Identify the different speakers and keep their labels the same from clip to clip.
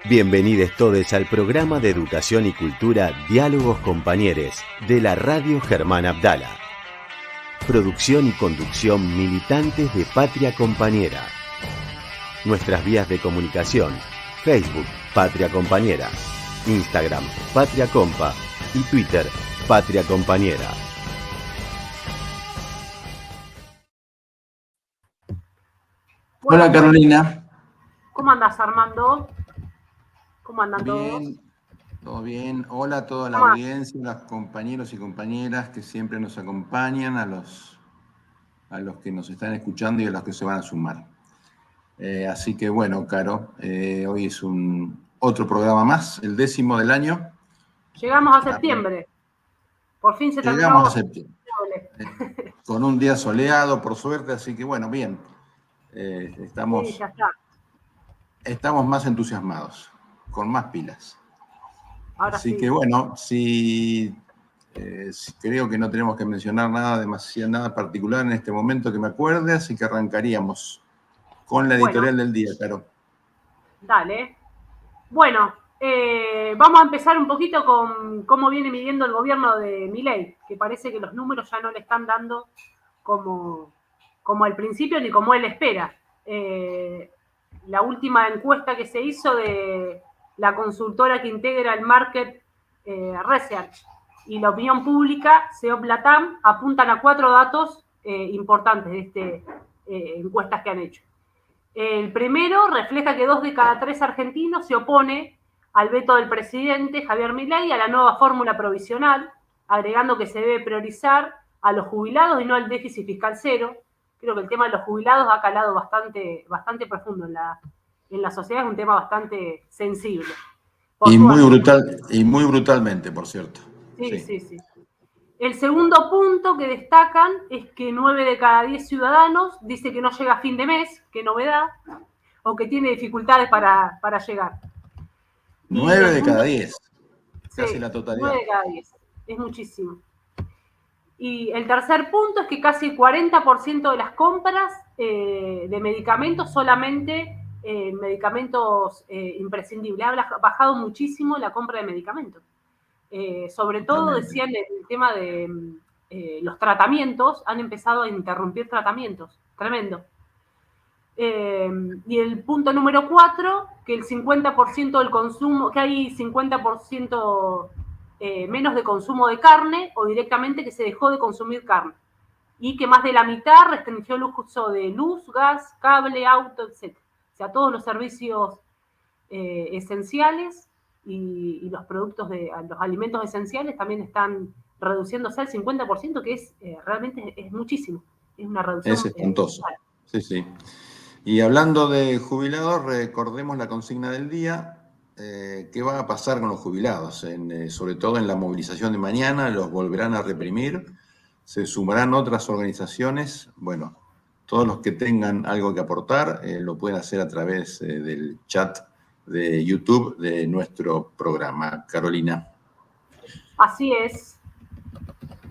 Speaker 1: Bienvenidos todos al programa de educación y cultura Diálogos Compañeros de la Radio Germán Abdala. Producción y conducción militantes de Patria Compañera. Nuestras vías de comunicación: Facebook Patria Compañera, Instagram Patria Compa y Twitter Patria Compañera.
Speaker 2: Bueno, hola Carolina.
Speaker 3: ¿Cómo andas, Armando? ¿Cómo andan
Speaker 2: bien,
Speaker 3: todos?
Speaker 2: Todo bien. Hola a toda la audiencia, los compañeros y compañeras que siempre nos acompañan, a los que nos están escuchando y a los que se van a sumar. Así que bueno, Caro, hoy es otro programa más, el 10º del año.
Speaker 3: Llegamos a septiembre. Por fin se terminó.
Speaker 2: Llegamos a septiembre. Con un día soleado, por suerte, así que bueno, bien.
Speaker 3: Sí, ya está.
Speaker 2: Estamos más entusiasmados, con más pilas.
Speaker 3: Ahora
Speaker 2: así
Speaker 3: sí.
Speaker 2: Que bueno, creo que no tenemos que mencionar nada particular en este momento que me acuerde, así que arrancaríamos con la editorial del día, Caro.
Speaker 3: Dale. Bueno, vamos a empezar un poquito con cómo viene midiendo el gobierno de Milei, que parece que los números ya no le están dando como al principio ni como él espera. La última encuesta que se hizo de la consultora que integra el Market Research y la opinión pública, SEOP Latam, apuntan a 4 datos importantes de estas encuestas que han hecho. El primero refleja que 2 de cada 3 argentinos se opone al veto del presidente Javier Milei a la nueva fórmula provisional, agregando que se debe priorizar a los jubilados y no al déficit fiscal cero. Creo que el tema de los jubilados ha calado bastante profundo en la sociedad, es un tema bastante sensible.
Speaker 2: Y muy brutalmente, por cierto.
Speaker 3: Sí. El segundo punto que destacan es que 9 de cada 10 ciudadanos dice que no llega a fin de mes, qué novedad, o que tiene dificultades para llegar.
Speaker 2: 9 de cada 10. Casi la totalidad.
Speaker 3: 9 de cada 10. Es muchísimo. Y el tercer punto es que casi el 40% de las compras de medicamentos, solamente medicamentos imprescindibles. Ha bajado muchísimo la compra de medicamentos. Sobre todo, decían, el tema de los tratamientos, han empezado a interrumpir tratamientos. Tremendo. Y el punto número 4, que el 50% del consumo, que hay 50% menos de consumo de carne, o directamente que se dejó de consumir carne. Y que más de la mitad restringió el uso de luz, gas, cable, auto, etc. O sea, todos los servicios esenciales y los productos los alimentos esenciales también están reduciéndose al 50%, que es realmente es muchísimo. Es una reducción.
Speaker 2: Es espantoso. Sí. Y hablando de jubilados, recordemos la consigna del día. ¿Qué va a pasar con los jubilados? Sobre todo en la movilización de mañana, ¿los volverán a reprimir? ¿Se sumarán otras organizaciones? Bueno, todos los que tengan algo que aportar lo pueden hacer a través del chat de YouTube de nuestro programa. Carolina.
Speaker 3: Así es.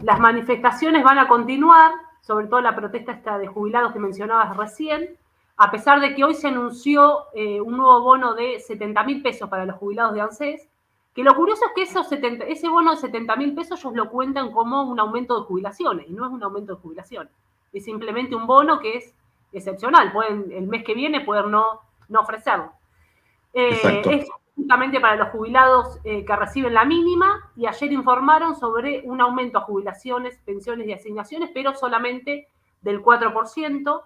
Speaker 3: Las manifestaciones van a continuar, sobre todo la protesta esta de jubilados que mencionabas recién, a pesar de que hoy se anunció un nuevo bono de 70.000 pesos para los jubilados de ANSES, que lo curioso es que ese bono de 70.000 pesos ellos lo cuentan como un aumento de jubilaciones, y no es un aumento de jubilaciones, es simplemente un bono que es excepcional, el mes que viene pueden no ofrecerlo. Es justamente para los jubilados que reciben la mínima, y ayer informaron sobre un aumento a jubilaciones, pensiones y asignaciones, pero solamente del 4%.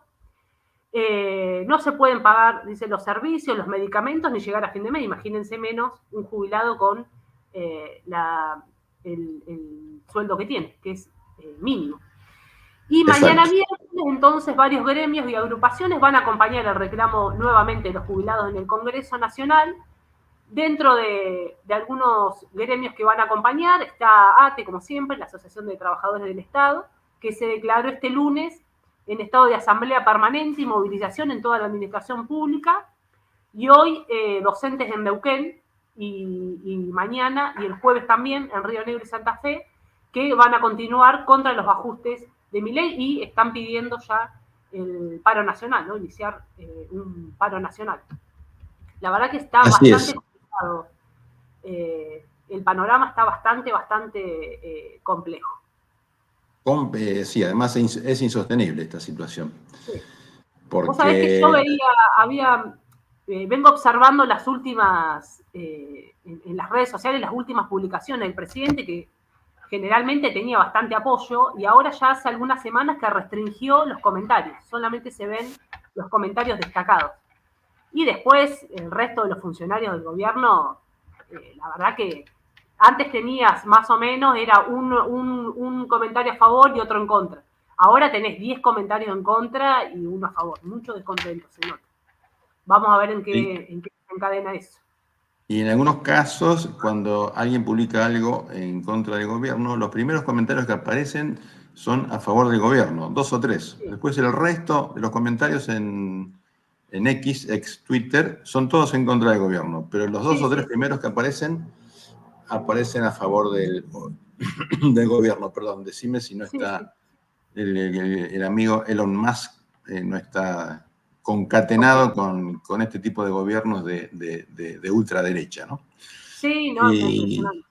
Speaker 3: No se pueden pagar, dicen, los servicios, los medicamentos, ni llegar a fin de mes. Imagínense menos un jubilado con el sueldo que tiene, que es mínimo. Y mañana miércoles, entonces, varios gremios y agrupaciones van a acompañar el reclamo nuevamente de los jubilados en el Congreso Nacional. Dentro de algunos gremios que van a acompañar está ATE, como siempre, la Asociación de Trabajadores del Estado, que se declaró este lunes en estado de asamblea permanente y movilización en toda la administración pública, y hoy docentes en Neuquén, y mañana y el jueves también en Río Negro y Santa Fe, que van a continuar contra los ajustes de Milei y están pidiendo ya el paro nacional, ¿no? Iniciar un paro nacional. La verdad que está
Speaker 2: Así
Speaker 3: bastante
Speaker 2: es.
Speaker 3: complicado. El panorama está bastante complejo.
Speaker 2: Sí, además es insostenible esta situación.
Speaker 3: Sí. Vos sabés que yo
Speaker 2: Porque
Speaker 3: vengo observando las últimas, en las redes sociales, las últimas publicaciones del presidente, que generalmente tenía bastante apoyo, y ahora ya hace algunas semanas que restringió los comentarios, solamente se ven los comentarios destacados. Y después, el resto de los funcionarios del gobierno, la verdad que antes tenías más o menos, era un comentario a favor y otro en contra. Ahora tenés 10 comentarios en contra y uno a favor. Mucho descontento se nota. Vamos a ver en qué se encadena eso.
Speaker 2: y en algunos casos, cuando alguien publica algo en contra del gobierno, los primeros comentarios que aparecen son a favor del gobierno, 2 o 3.
Speaker 3: Sí.
Speaker 2: Después el resto de los comentarios en X, ex Twitter, son todos en contra del gobierno. Pero los 2 o 3 primeros que aparecen a favor del gobierno. Perdón, decime si no está el amigo Elon Musk, no está concatenado con este tipo de gobiernos de ultraderecha, ¿no?
Speaker 3: Sí, no, está impresionante.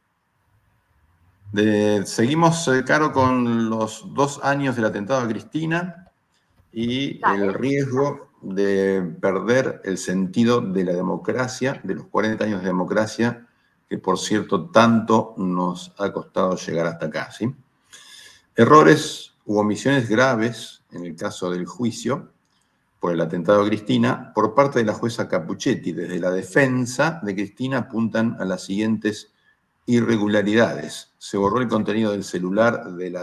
Speaker 2: Seguimos, Caro, con los 2 años del atentado a Cristina y el riesgo de perder el sentido de la democracia, de los 40 años de democracia, que por cierto tanto nos ha costado llegar hasta acá, ¿sí? Errores u omisiones graves en el caso del juicio por el atentado a Cristina por parte de la jueza Capuchetti. Desde la defensa de Cristina apuntan a las siguientes irregularidades. Se borró el contenido del celular del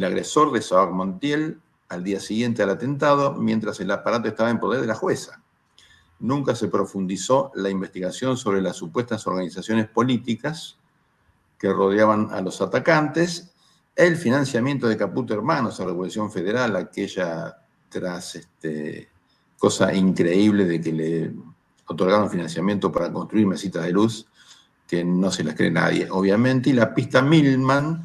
Speaker 2: agresor, de Saúl Montiel, al día siguiente al atentado, mientras el aparato estaba en poder de la jueza. Nunca se profundizó la investigación sobre las supuestas organizaciones políticas que rodeaban a los atacantes, el financiamiento de Caputo Hermanos a la Revolución Federal, aquella cosa increíble de que le otorgaron financiamiento para construir mesitas de luz, que no se las cree nadie, obviamente, y la pista Milman,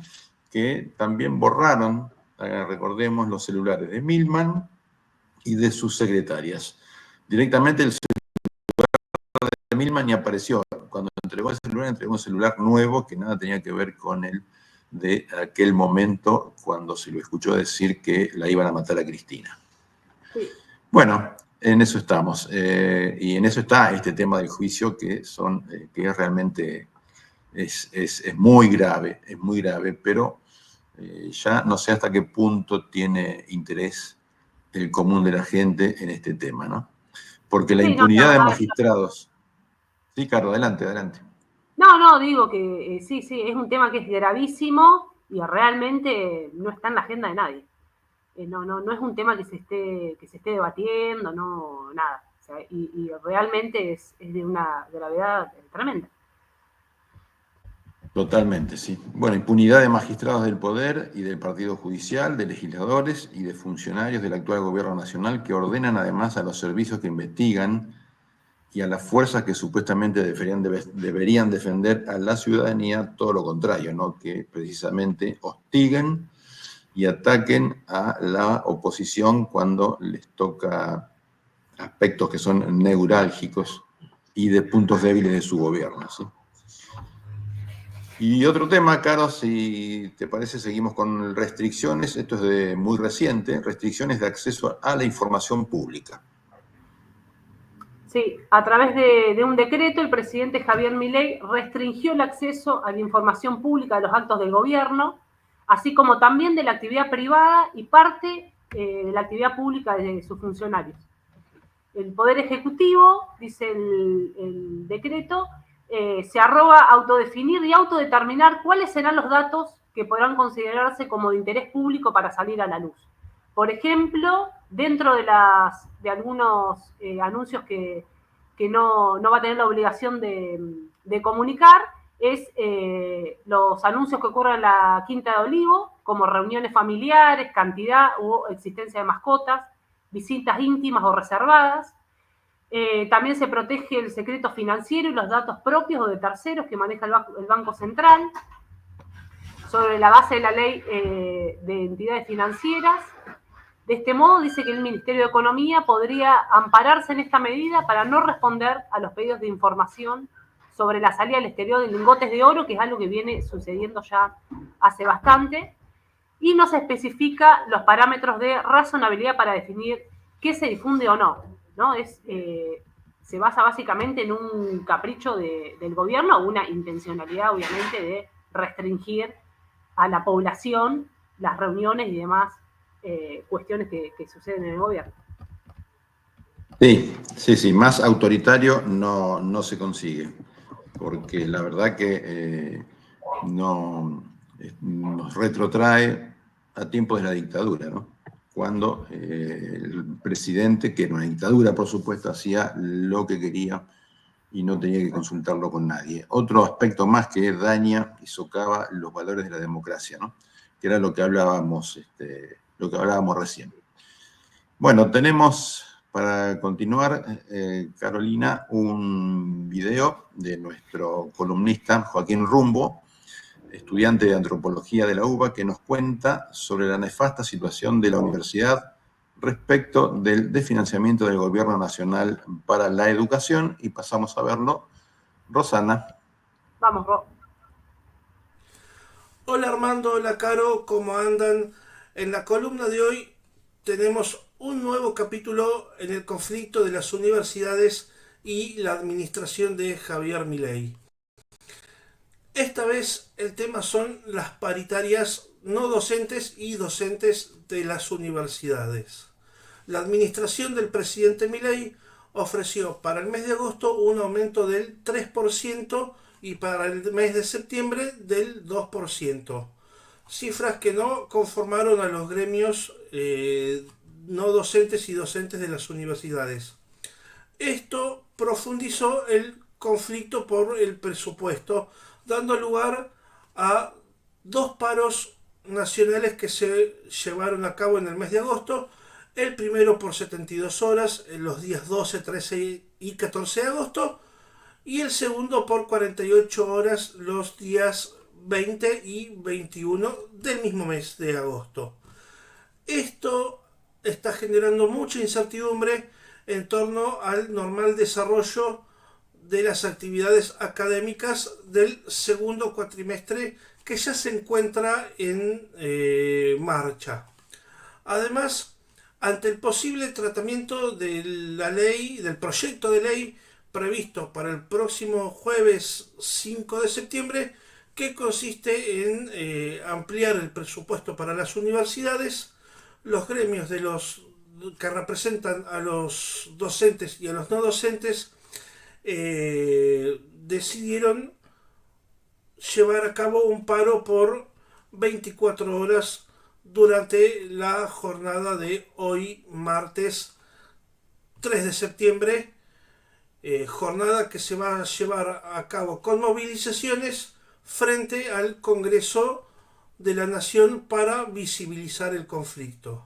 Speaker 2: que también borraron, recordemos, los celulares de Milman y de sus secretarias. Directamente el celular de Milman ni apareció. Cuando entregó un celular nuevo que nada tenía que ver con el de aquel momento cuando se lo escuchó decir que la iban a matar a Cristina.
Speaker 3: Sí.
Speaker 2: Bueno, en eso estamos. Y en eso está este tema del juicio que realmente es muy grave, pero ya no sé hasta qué punto tiene interés el común de la gente en este tema, ¿no? Porque la impunidad de magistrados... Sí, Carlos, adelante.
Speaker 3: No, digo que sí, es un tema que es gravísimo y realmente no está en la agenda de nadie. No es un tema que se esté debatiendo, no, nada. O sea, y realmente es de una gravedad tremenda.
Speaker 2: Totalmente, sí. Bueno, impunidad de magistrados del poder y del Partido Judicial, de legisladores y de funcionarios del actual gobierno nacional que ordenan además a los servicios que investigan y a las fuerzas que supuestamente deberían defender a la ciudadanía todo lo contrario, ¿no? Que precisamente hostiguen y ataquen a la oposición cuando les toca aspectos que son neurálgicos y de puntos débiles de su gobierno, ¿sí? Y otro tema, Caro, si te parece, seguimos con restricciones, esto es muy reciente, restricciones de acceso a la información pública.
Speaker 3: Sí, a través de un decreto, el presidente Javier Milei restringió el acceso a la información pública de los actos del gobierno, así como también de la actividad privada y parte de la actividad pública de sus funcionarios. El Poder Ejecutivo, dice el decreto, se arroga a autodefinir y autodeterminar cuáles serán los datos que podrán considerarse como de interés público para salir a la luz. Por ejemplo, dentro de algunos anuncios que no va a tener la obligación de comunicar, es los anuncios que ocurren en la Quinta de Olivo, como reuniones familiares, cantidad o existencia de mascotas, visitas íntimas o reservadas. También se protege el secreto financiero y los datos propios o de terceros que maneja el Banco Central, sobre la base de la ley de entidades financieras. De este modo, dice que el Ministerio de Economía podría ampararse en esta medida para no responder a los pedidos de información sobre la salida al exterior de lingotes de oro, que es algo que viene sucediendo ya hace bastante, y no se especifica los parámetros de razonabilidad para definir qué se difunde o no, ¿no? Se basa básicamente en un capricho del gobierno o una intencionalidad, obviamente, de restringir a la población las reuniones y demás cuestiones que suceden en el gobierno.
Speaker 2: Sí, más autoritario no se consigue, porque la verdad que nos retrotrae a tiempos de la dictadura, ¿no? Cuando el presidente, que era una dictadura por supuesto, hacía lo que quería y no tenía que consultarlo con nadie. Otro aspecto más que daña y socava los valores de la democracia, ¿no? Que era lo que hablábamos recién. Bueno, tenemos para continuar, Carolina, un video de nuestro columnista Joaquín Rumbo, estudiante de antropología de la UBA, que nos cuenta sobre la nefasta situación de la universidad respecto del desfinanciamiento del gobierno nacional para la educación, y pasamos a verlo. Rosana.
Speaker 3: Vamos, Ro.
Speaker 4: Hola Armando, hola Caro, ¿cómo andan? En la columna de hoy tenemos un nuevo capítulo en el conflicto de las universidades y la administración de Javier Milei. Esta vez el tema son las paritarias no docentes y docentes de las universidades. La administración del presidente Milei ofreció para el mes de agosto un aumento del 3% y para el mes de septiembre del 2%. Cifras que no conformaron a los gremios no docentes y docentes de las universidades. Esto profundizó el conflicto por el presupuesto, dando lugar a dos paros nacionales que se llevaron a cabo en el mes de agosto. El primero por 72 horas en los días 12, 13 y 14 de agosto, y el segundo por 48 horas los días 20 y 21 del mismo mes de agosto. Esto está generando mucha incertidumbre en torno al normal desarrollo de las actividades académicas del segundo cuatrimestre, que ya se encuentra en marcha. Además, ante el posible tratamiento de la ley, del proyecto de ley previsto para el próximo jueves 5 de septiembre, que consiste en ampliar el presupuesto para las universidades, los gremios de los que representan a los docentes y a los no docentes decidieron llevar a cabo un paro por 24 horas durante la jornada de hoy, martes 3 de septiembre, jornada que se va a llevar a cabo con movilizaciones frente al Congreso de la Nación para visibilizar el conflicto.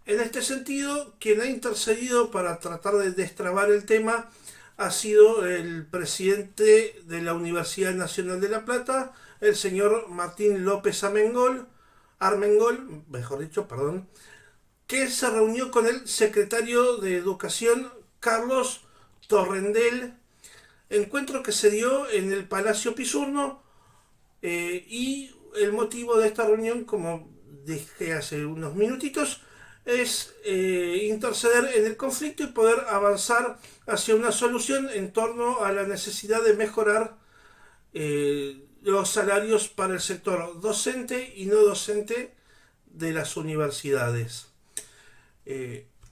Speaker 4: En este sentido, quien ha intercedido para tratar de destrabar el tema ha sido el presidente de la Universidad Nacional de La Plata, el señor Martín López Armengol, que se reunió con el secretario de Educación, Carlos Torrendel, encuentro que se dio en el Palacio Pisurno, y el motivo de esta reunión, como dije hace unos minutitos, es interceder en el conflicto y poder avanzar hacia una solución en torno a la necesidad de mejorar los salarios para el sector docente y no docente de las universidades.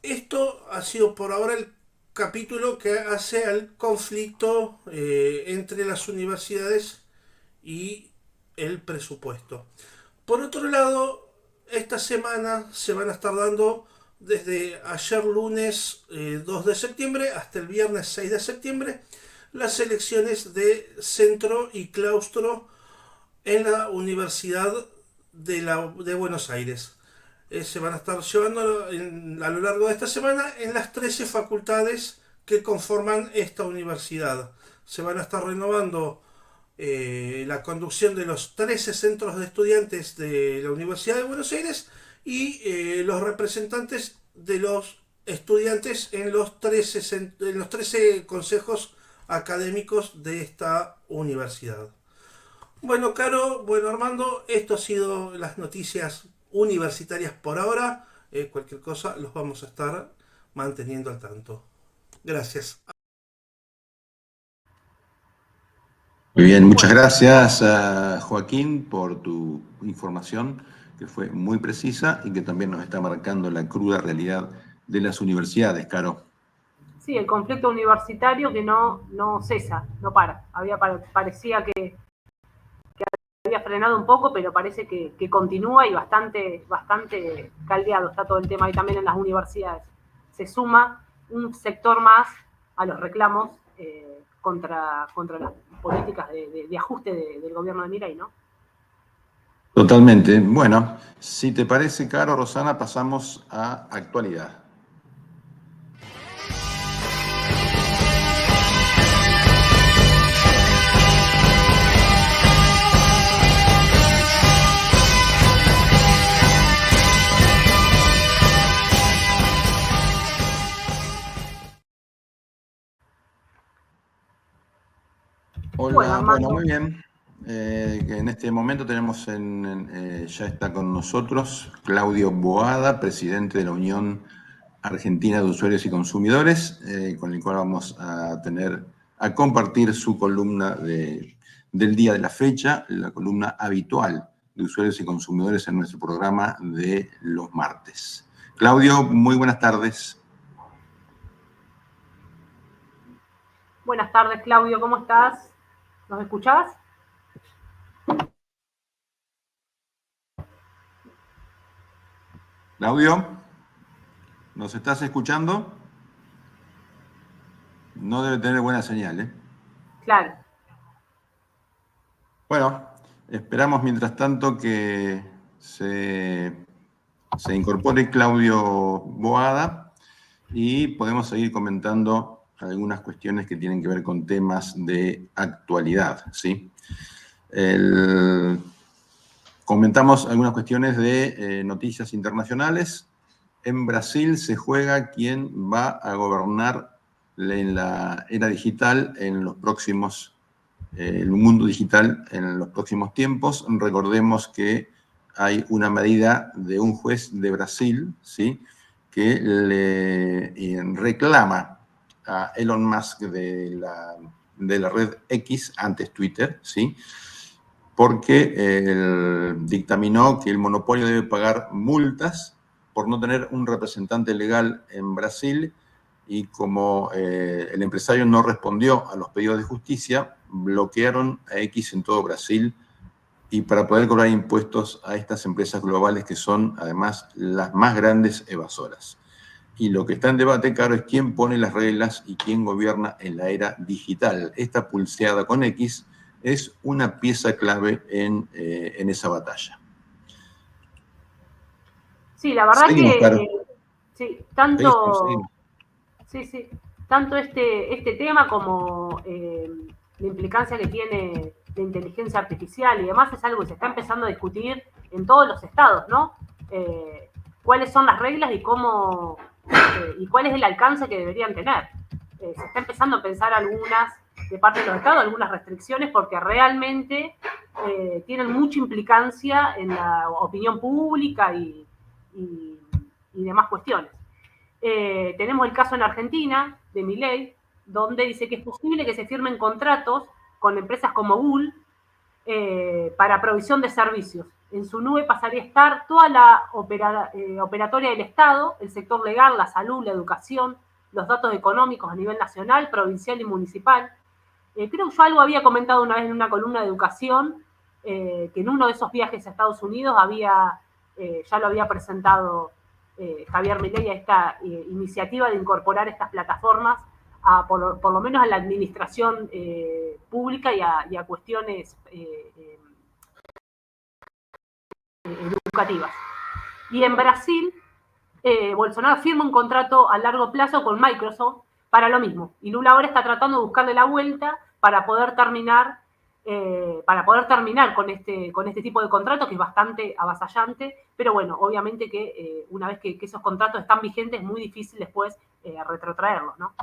Speaker 4: Esto ha sido por ahora el capítulo que hace al conflicto entre las universidades y el presupuesto. Por otro lado, esta semana se van a estar dando desde ayer lunes 2 de septiembre hasta el viernes 6 de septiembre las elecciones de centro y claustro en la Universidad de Buenos Aires. Se van a estar llevando a lo largo de esta semana en las 13 facultades que conforman esta universidad. Se van a estar renovando la conducción de los 13 centros de estudiantes de la Universidad de Buenos Aires y los representantes de los estudiantes en los 13 consejos académicos de esta universidad. Bueno, Caro, bueno, Armando, esto ha sido las noticias universitarias por ahora. Cualquier cosa los vamos a estar manteniendo al tanto. Gracias.
Speaker 2: Muy bien, muchas gracias a Joaquín por tu información, que fue muy precisa y que también nos está marcando la cruda realidad de las universidades, Caro.
Speaker 3: Sí, el conflicto universitario que no cesa, no para. Parecía que había frenado un poco, pero parece que continúa y bastante caldeado está todo el tema ahí también en las universidades. Se suma un sector más a los reclamos contra las políticas de ajuste del gobierno de Milei, ¿no?
Speaker 2: Totalmente. Bueno, si te parece, Caro, Rosana, pasamos a actualidad. Hola, bueno, muy bien. En este momento tenemos ya está con nosotros Claudio Boada, presidente de la Unión Argentina de Usuarios y Consumidores, con el cual vamos a compartir su columna del día de la fecha, la columna habitual de Usuarios y Consumidores en nuestro programa de los martes. Claudio, muy buenas tardes.
Speaker 3: Buenas tardes, Claudio, ¿cómo estás? ¿Nos escuchás?
Speaker 2: Claudio, ¿nos estás escuchando? No debe tener buena señal, ¿eh?
Speaker 3: Claro.
Speaker 2: Bueno, esperamos mientras tanto que se incorpore Claudio Boada y podemos seguir comentando algunas cuestiones que tienen que ver con temas de actualidad, ¿sí? Comentamos algunas cuestiones de noticias internacionales. En Brasil se juega quién va a gobernar en la era digital en los próximos, el mundo digital en los próximos tiempos. Recordemos que hay una medida de un juez de Brasil, ¿sí?, que le reclama a Elon Musk de la red X, antes Twitter, ¿sí?, porque dictaminó que el monopolio debe pagar multas por no tener un representante legal en Brasil, y como el empresario no respondió a los pedidos de justicia, bloquearon a X en todo Brasil, y para poder cobrar impuestos a estas empresas globales que son además las más grandes evasoras. Y lo que está en debate, Caro, es quién pone las reglas y quién gobierna en la era digital. Esta pulseada con X es una pieza clave en esa batalla.
Speaker 3: Sí, la verdad
Speaker 2: Seguimos, Caro.
Speaker 3: Sí,
Speaker 2: Seguimos.
Speaker 3: Sí, tanto este tema como la implicancia que tiene la inteligencia artificial y demás es algo que se está empezando a discutir en todos los estados, ¿no? ¿Cuáles son las reglas y cómo y cuál es el alcance que deberían tener? Se está empezando a pensar algunas de parte de los estados, algunas restricciones, porque realmente tienen mucha implicancia en la opinión pública y demás cuestiones. Tenemos el caso en Argentina de Milei, donde dice que es posible que se firmen contratos con empresas como Google para provisión de servicios. En su nube pasaría a estar toda la operatoria del Estado, el sector legal, la salud, la educación, los datos económicos a nivel nacional, provincial y municipal. Creo que yo algo había comentado una vez en una columna de educación, que en uno de esos viajes a Estados Unidos ya lo había presentado Javier Milei a esta iniciativa de incorporar estas plataformas por lo menos a la administración pública y a cuestiones educativas. Y en Brasil, Bolsonaro firma un contrato a largo plazo con Microsoft para lo mismo. Y Lula ahora está tratando de buscarle la vuelta para poder terminar para poder terminar con este tipo de contrato que es bastante avasallante, pero bueno, obviamente que una vez que esos contratos están vigentes es muy difícil después retrotraerlos, ¿no?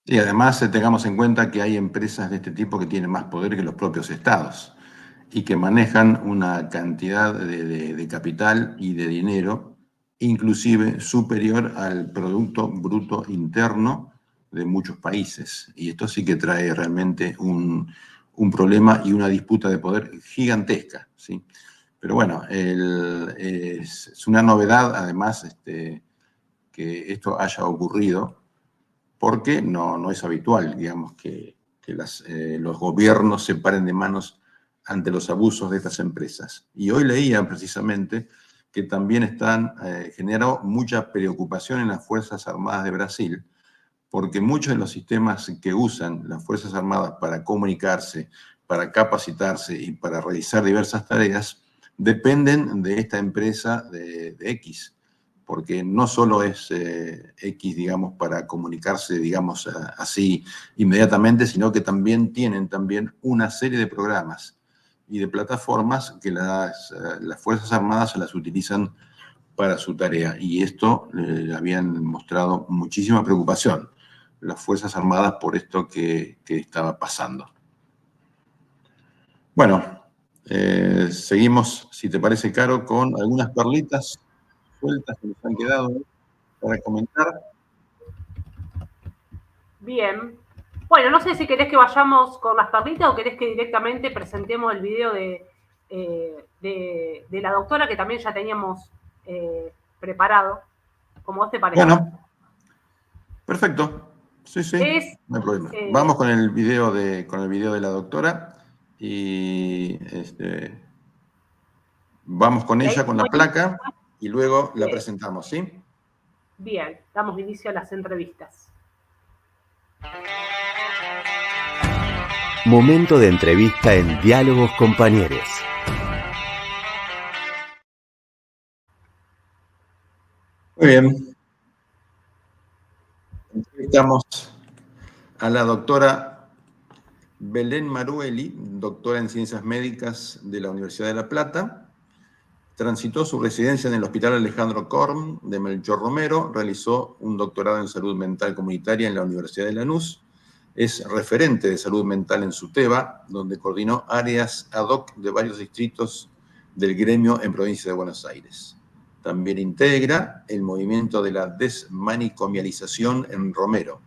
Speaker 2: Y además tengamos en cuenta que hay empresas de este tipo que tienen más poder que los propios estados y que manejan una cantidad de capital y de dinero inclusive superior al Producto Bruto Interno de muchos países. Y esto sí que trae realmente un problema y una disputa de poder gigantesca, ¿sí? Pero bueno, es una novedad además que esto haya ocurrido, porque no es habitual, digamos, que los gobiernos se paren de manos ante los abusos de estas empresas. Y hoy leía precisamente que también generó mucha preocupación en las Fuerzas Armadas de Brasil, porque muchos de los sistemas que usan las Fuerzas Armadas para comunicarse, para capacitarse y para realizar diversas tareas, dependen de esta empresa de X, porque no solo es X, digamos, para comunicarse, digamos, así inmediatamente, sino que también tienen una serie de programas y de plataformas que las Fuerzas Armadas se las utilizan para su tarea. Y esto le habían mostrado muchísima preocupación las Fuerzas Armadas por esto que estaba pasando. Bueno, seguimos, si te parece, Caro, con algunas perlitas sueltas que nos han quedado para comentar.
Speaker 3: Bien. Bueno, no sé si querés que vayamos con las perlitas o querés que directamente presentemos el video de la doctora que también ya teníamos preparado, como vos te parezca.
Speaker 2: Bueno, perfecto. Sí, no hay problema. Vamos con el video de la doctora y vamos con ella, con la placa, y luego la presentamos, ¿sí?
Speaker 3: Bien, damos inicio a las entrevistas.
Speaker 1: Momento de entrevista en Diálogos Compañeros.
Speaker 2: Muy bien. Entrevistamos a la doctora Belén Marueli, doctora en Ciencias Médicas de la Universidad de La Plata. Transitó su residencia en el Hospital Alejandro Korn de Melchor Romero, realizó un doctorado en Salud Mental Comunitaria en la Universidad de Lanús, es referente de salud mental en SUTEBA, donde coordinó áreas ad hoc de varios distritos del gremio en provincia de Buenos Aires. También integra el movimiento de la desmanicomialización en Romero,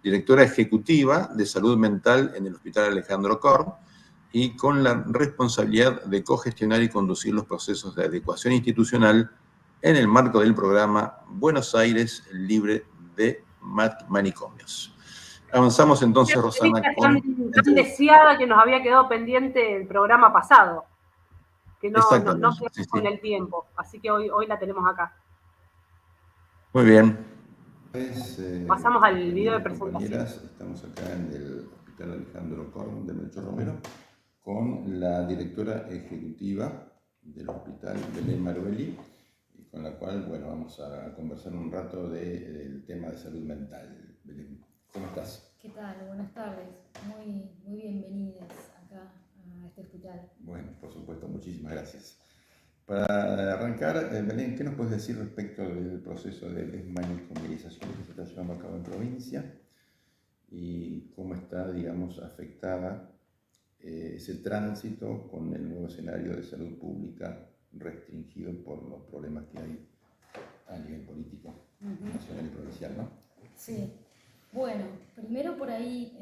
Speaker 2: directora ejecutiva de salud mental en el Hospital Alejandro Korn, y con la responsabilidad de cogestionar y conducir los procesos de adecuación institucional en el marco del programa Buenos Aires Libre de Manicomios. Avanzamos entonces, Rosana, con...
Speaker 3: Tan deseada que nos había quedado pendiente el programa pasado, que no quedó con el tiempo, así que hoy la tenemos acá.
Speaker 2: Muy bien.
Speaker 3: Pasamos al video de presentación.
Speaker 2: Estamos acá en el Hospital Alejandro Korn de Melchor Romero con la directora ejecutiva del hospital, Belén Marueli, con la cual, bueno, vamos a conversar un rato del tema de salud mental. Belén, ¿cómo estás?
Speaker 5: ¿Qué tal? Buenas tardes. Muy bienvenidas acá a este hospital.
Speaker 2: Bueno, por supuesto, muchísimas gracias. Para arrancar, Belén, ¿qué nos puedes decir respecto del proceso de desmanicomialización que se está llevando a cabo en provincia y cómo está, digamos, afectada ese tránsito con el nuevo escenario de salud pública restringido por los problemas que hay a nivel político, nacional y provincial, ¿no?
Speaker 5: Sí. Bueno, primero por ahí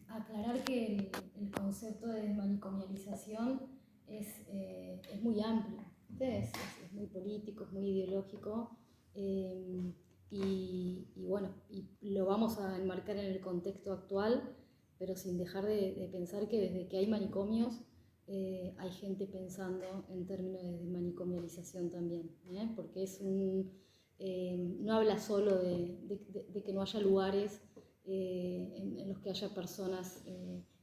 Speaker 5: aclarar que el concepto de desmanicomialización es muy amplio, es muy político, es muy ideológico y bueno, y lo vamos a enmarcar en el contexto actual, pero sin dejar de pensar que desde que hay manicomios hay gente pensando en términos de desmanicomialización también, porque es no habla solo de que no haya lugares en los que haya personas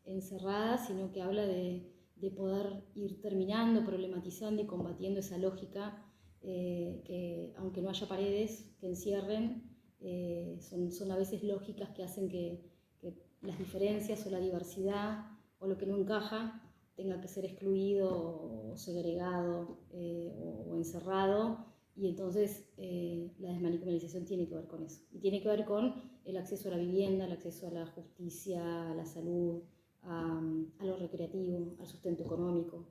Speaker 5: encerradas, sino que habla de poder ir terminando, problematizando y combatiendo esa lógica que, aunque no haya paredes que encierren, son a veces lógicas que hacen que las diferencias o la diversidad o lo que no encaja tenga que ser excluido o segregado o encerrado, y entonces la desmanicomialización tiene que ver con eso, y tiene que ver con el acceso a la vivienda, el acceso a la justicia, a la salud, a lo recreativo, al sustento económico.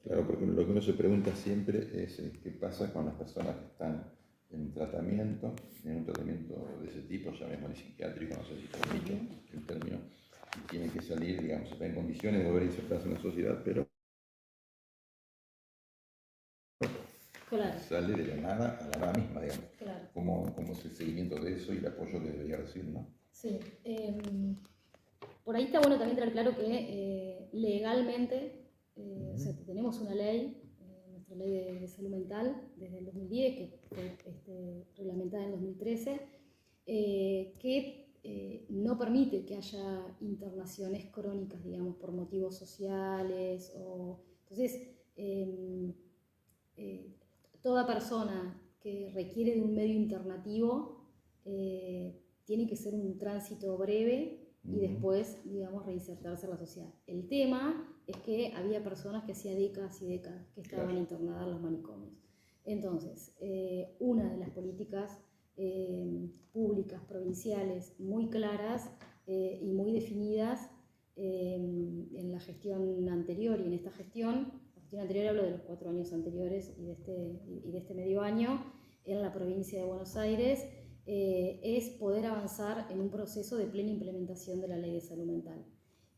Speaker 6: Claro, porque lo que uno se pregunta siempre es qué pasa con las personas que están en un tratamiento de ese tipo, llamémosle psiquiátrico, no sé si permite el término, y tienen que salir, digamos, en condiciones de volver a insertarse en la sociedad, pero
Speaker 5: Claro.
Speaker 6: sale de la nada a la nada misma, digamos.
Speaker 5: Claro.
Speaker 6: ¿Cómo es el seguimiento de eso y el apoyo que debería recibir, no?
Speaker 5: Sí. Por ahí está bueno también tener claro que legalmente, o sea, tenemos una ley, nuestra ley de salud mental, desde el 2010, que fue reglamentada en el 2013, que no permite que haya internaciones crónicas, digamos, por motivos sociales. Entonces, toda persona que requiere de un medio internativo tiene que ser un tránsito breve y después, digamos, reinsertarse en la sociedad. El tema es que había personas que hacía décadas y décadas que estaban internadas en los manicomios. Entonces, una de las políticas públicas, provinciales, muy claras y muy definidas en la gestión anterior y en esta gestión, la gestión anterior hablo de los 4 años anteriores y de este medio año, en la provincia de Buenos Aires, es poder avanzar en un proceso de plena implementación de la Ley de Salud Mental.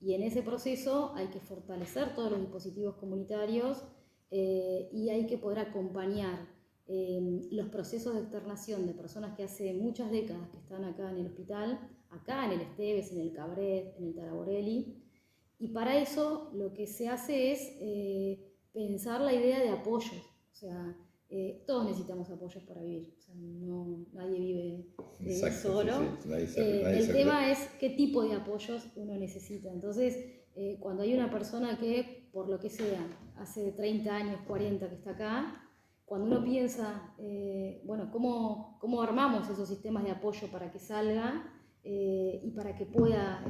Speaker 5: Y en ese proceso hay que fortalecer todos los dispositivos comunitarios y hay que poder acompañar los procesos de externación de personas que hace muchas décadas que están acá en el hospital, acá en el Esteves, en el Cabret, en el Taraborelli. Y para eso lo que se hace es pensar la idea de apoyos. O sea, todos necesitamos apoyos para vivir, o sea, nadie vive solo. Sí. El tema es qué tipo de apoyos uno necesita. Entonces, cuando hay una persona que, por lo que sea, hace 30 años, 40 que está acá, cuando uno piensa, bueno, ¿cómo armamos esos sistemas de apoyo para que salga y para que pueda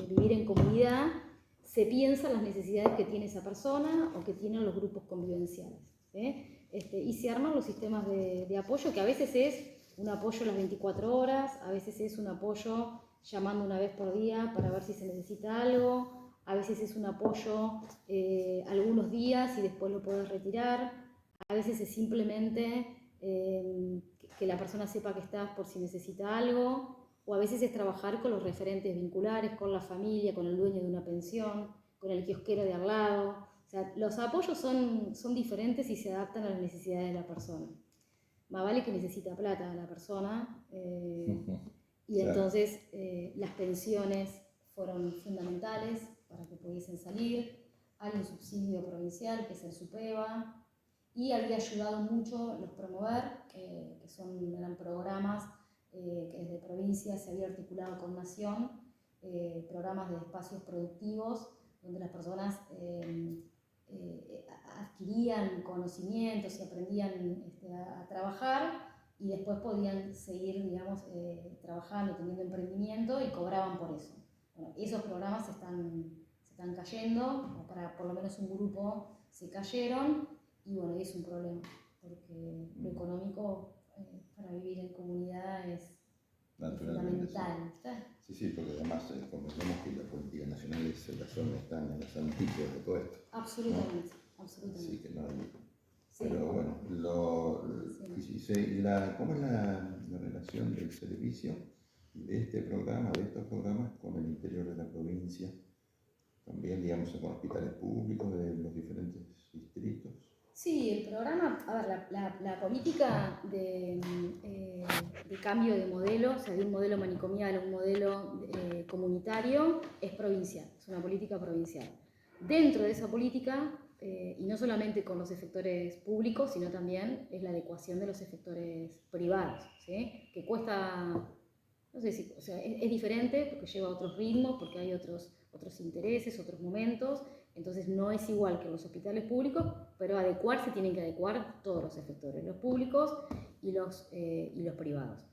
Speaker 5: vivir en comunidad, se piensa en las necesidades que tiene esa persona o que tienen los grupos convivenciales. Y se arman los sistemas de apoyo, que a veces es un apoyo las 24 horas, a veces es un apoyo llamando una vez por día para ver si se necesita algo, a veces es un apoyo algunos días y después lo puedes retirar, a veces es simplemente que la persona sepa que estás por si necesita algo, o a veces es trabajar con los referentes vinculares, con la familia, con el dueño de una pensión, con el kiosquero de al lado. O sea, los apoyos son diferentes y se adaptan a las necesidades de la persona. Más vale que necesita plata la persona y entonces las pensiones fueron fundamentales para que pudiesen salir. Hay un subsidio provincial que es el SUPEVA y había ayudado mucho los Promover, que eran programas que desde provincia se había articulado con Nación, programas de espacios productivos donde las personas adquirían conocimientos y aprendían a trabajar y después podían seguir, digamos, trabajando, teniendo emprendimiento y cobraban por eso. Bueno, esos programas se están cayendo, para por lo menos un grupo se cayeron y bueno, es un problema porque lo económico para vivir en comunidad es fundamental.
Speaker 6: Sí, porque además conocemos que la política nacional es la zona, están en las antípodas de todo esto.
Speaker 5: Absolutamente,
Speaker 6: ¿no?
Speaker 5: absolutamente.
Speaker 6: Así que no hay...
Speaker 5: Sí.
Speaker 6: Pero bueno, ¿cómo es la relación del servicio de estos programas con el interior de la provincia? También, digamos, con hospitales públicos de los diferentes distritos.
Speaker 5: Sí, el programa, a ver, la política de cambio de modelo, o sea, de un modelo manicomial a un modelo comunitario, es provincial, es una política provincial. Dentro de esa política, y no solamente con los efectores públicos, sino también es la adecuación de los efectores privados, ¿sí? Que cuesta, no sé si, o sea, es diferente porque lleva otros ritmos, porque hay otros intereses, otros momentos. Entonces no es igual que en los hospitales públicos, pero adecuarse tienen que adecuar todos los efectores, los públicos y los privados.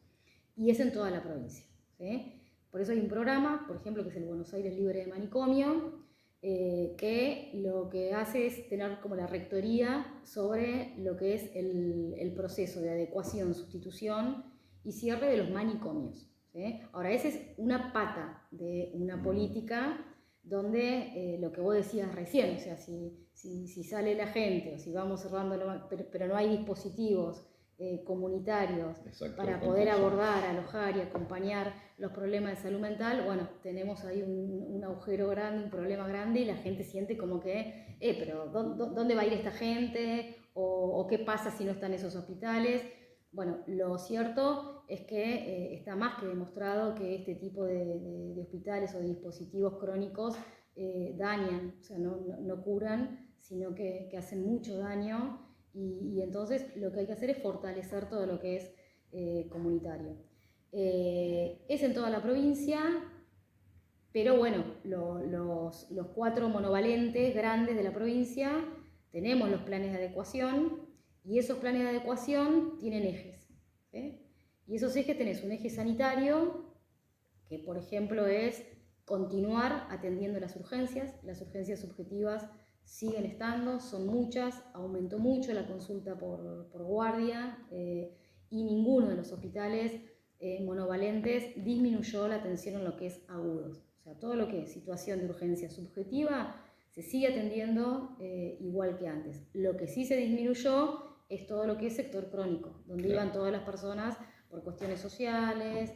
Speaker 5: Y es en toda la provincia, ¿sí? Por eso hay un programa, por ejemplo, que es el Buenos Aires Libre de Manicomio, que lo que hace es tener como la rectoría sobre lo que es el proceso de adecuación, sustitución y cierre de los manicomios, ¿sí? Ahora, esa es una pata de una política donde lo que vos decías recién, o sea, si sale la gente o si vamos cerrando, pero no hay dispositivos comunitarios para poder abordar, alojar y acompañar los problemas de salud mental, bueno, tenemos ahí un agujero grande, un problema grande y la gente siente como que, pero ¿dónde va a ir esta gente? ¿O qué pasa si no están esos hospitales? Bueno, lo cierto es que está más que demostrado que este tipo de hospitales o de dispositivos crónicos dañan, o sea, no curan, sino que hacen mucho daño. Y entonces lo que hay que hacer es fortalecer todo lo que es comunitario. Es en toda la provincia, pero bueno, los 4 monovalentes grandes de la provincia tenemos los planes de adecuación y esos planes de adecuación tienen ejes, ¿sí? Y esos ejes tenés un eje sanitario, que por ejemplo es continuar atendiendo las urgencias subjetivas siguen estando, son muchas, aumentó mucho la consulta por guardia y ninguno de los hospitales monovalentes disminuyó la atención en lo que es agudos. O sea, todo lo que es situación de urgencia subjetiva se sigue atendiendo igual que antes. Lo que sí se disminuyó es todo lo que es sector crónico, donde iban todas las personas por cuestiones sociales,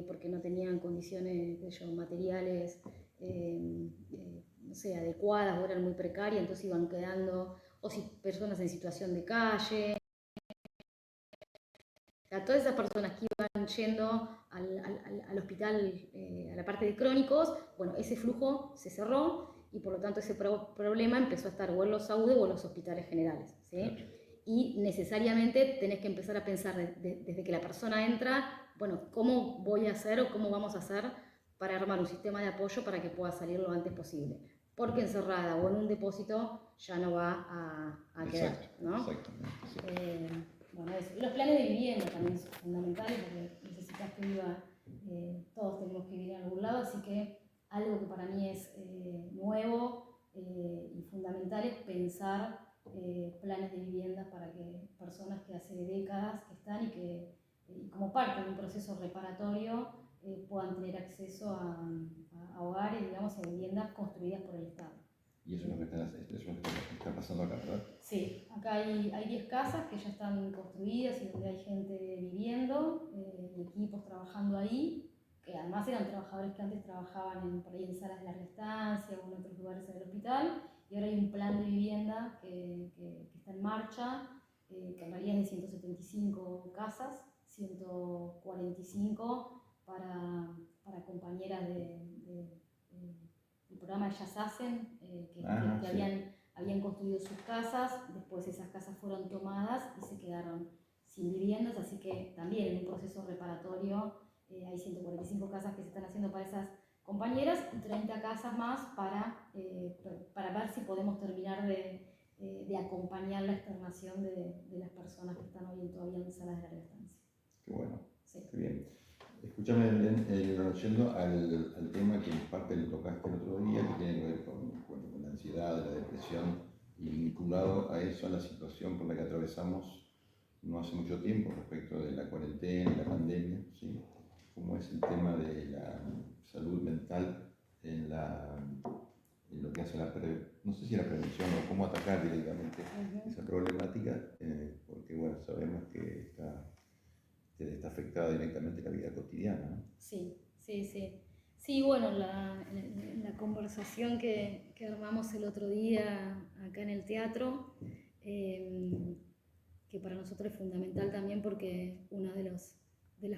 Speaker 5: porque no tenían condiciones materiales no sé, adecuadas o eran muy precarias, entonces iban quedando, o si personas en situación de calle. A todas esas personas que iban yendo al hospital, a la parte de crónicos, bueno, ese flujo se cerró y por lo tanto ese problema empezó a estar o en los agudos o en los hospitales generales, ¿sí? Y necesariamente tenés que empezar a pensar desde que la persona entra, bueno, ¿cómo voy a hacer o cómo vamos a hacer para armar un sistema de apoyo para que pueda salir lo antes posible? Porque encerrada o en un depósito ya no va a quedar, ¿no? Exactamente. Sí. Bueno, los planes de vivienda también son fundamentales porque necesitas que viva, todos tenemos que vivir en algún lado, así que algo que para mí es nuevo y fundamental es pensar planes de viviendas para que personas que hace décadas que están y que como parte de un proceso reparatorio puedan tener acceso a hogares, digamos, a viviendas construidas por el Estado.
Speaker 6: Y eso es lo que está pasando acá, ¿verdad?
Speaker 5: Sí, acá hay 10 casas que ya están construidas y donde hay gente viviendo, equipos trabajando ahí, que además eran trabajadores que antes trabajaban por ahí en salas de larga estancia o en otros lugares del hospital, y ahora hay un plan de vivienda que está en marcha, que en realidad es de 175 casas, 145 para compañeras del programa Ellas Hacen, que habían construido sus casas, después esas casas fueron tomadas y se quedaron sin viviendas, así que también en un proceso reparatorio hay 145 casas que se están haciendo para esas compañeras y 30 casas más para ver si podemos terminar de acompañar la externación de las personas que están hoy todavía en salas de larga estancia.
Speaker 6: Qué bueno, sí. Qué bien. Escúchame, yendo al tema que en parte le tocaste el otro día, que tiene que ver con la ansiedad, la depresión, y vinculado a eso, a la situación por la que atravesamos no hace mucho tiempo respecto de la cuarentena y la pandemia, ¿sí? Cómo es el tema de la salud mental en lo que hace no sé si la prevención o cómo atacar directamente esa problemática, porque bueno, sabemos que está afectada directamente la vida cotidiana, ¿no?
Speaker 5: Sí. Sí, bueno, la conversación que armamos el otro día acá en el teatro, que para nosotros es fundamental también porque una de las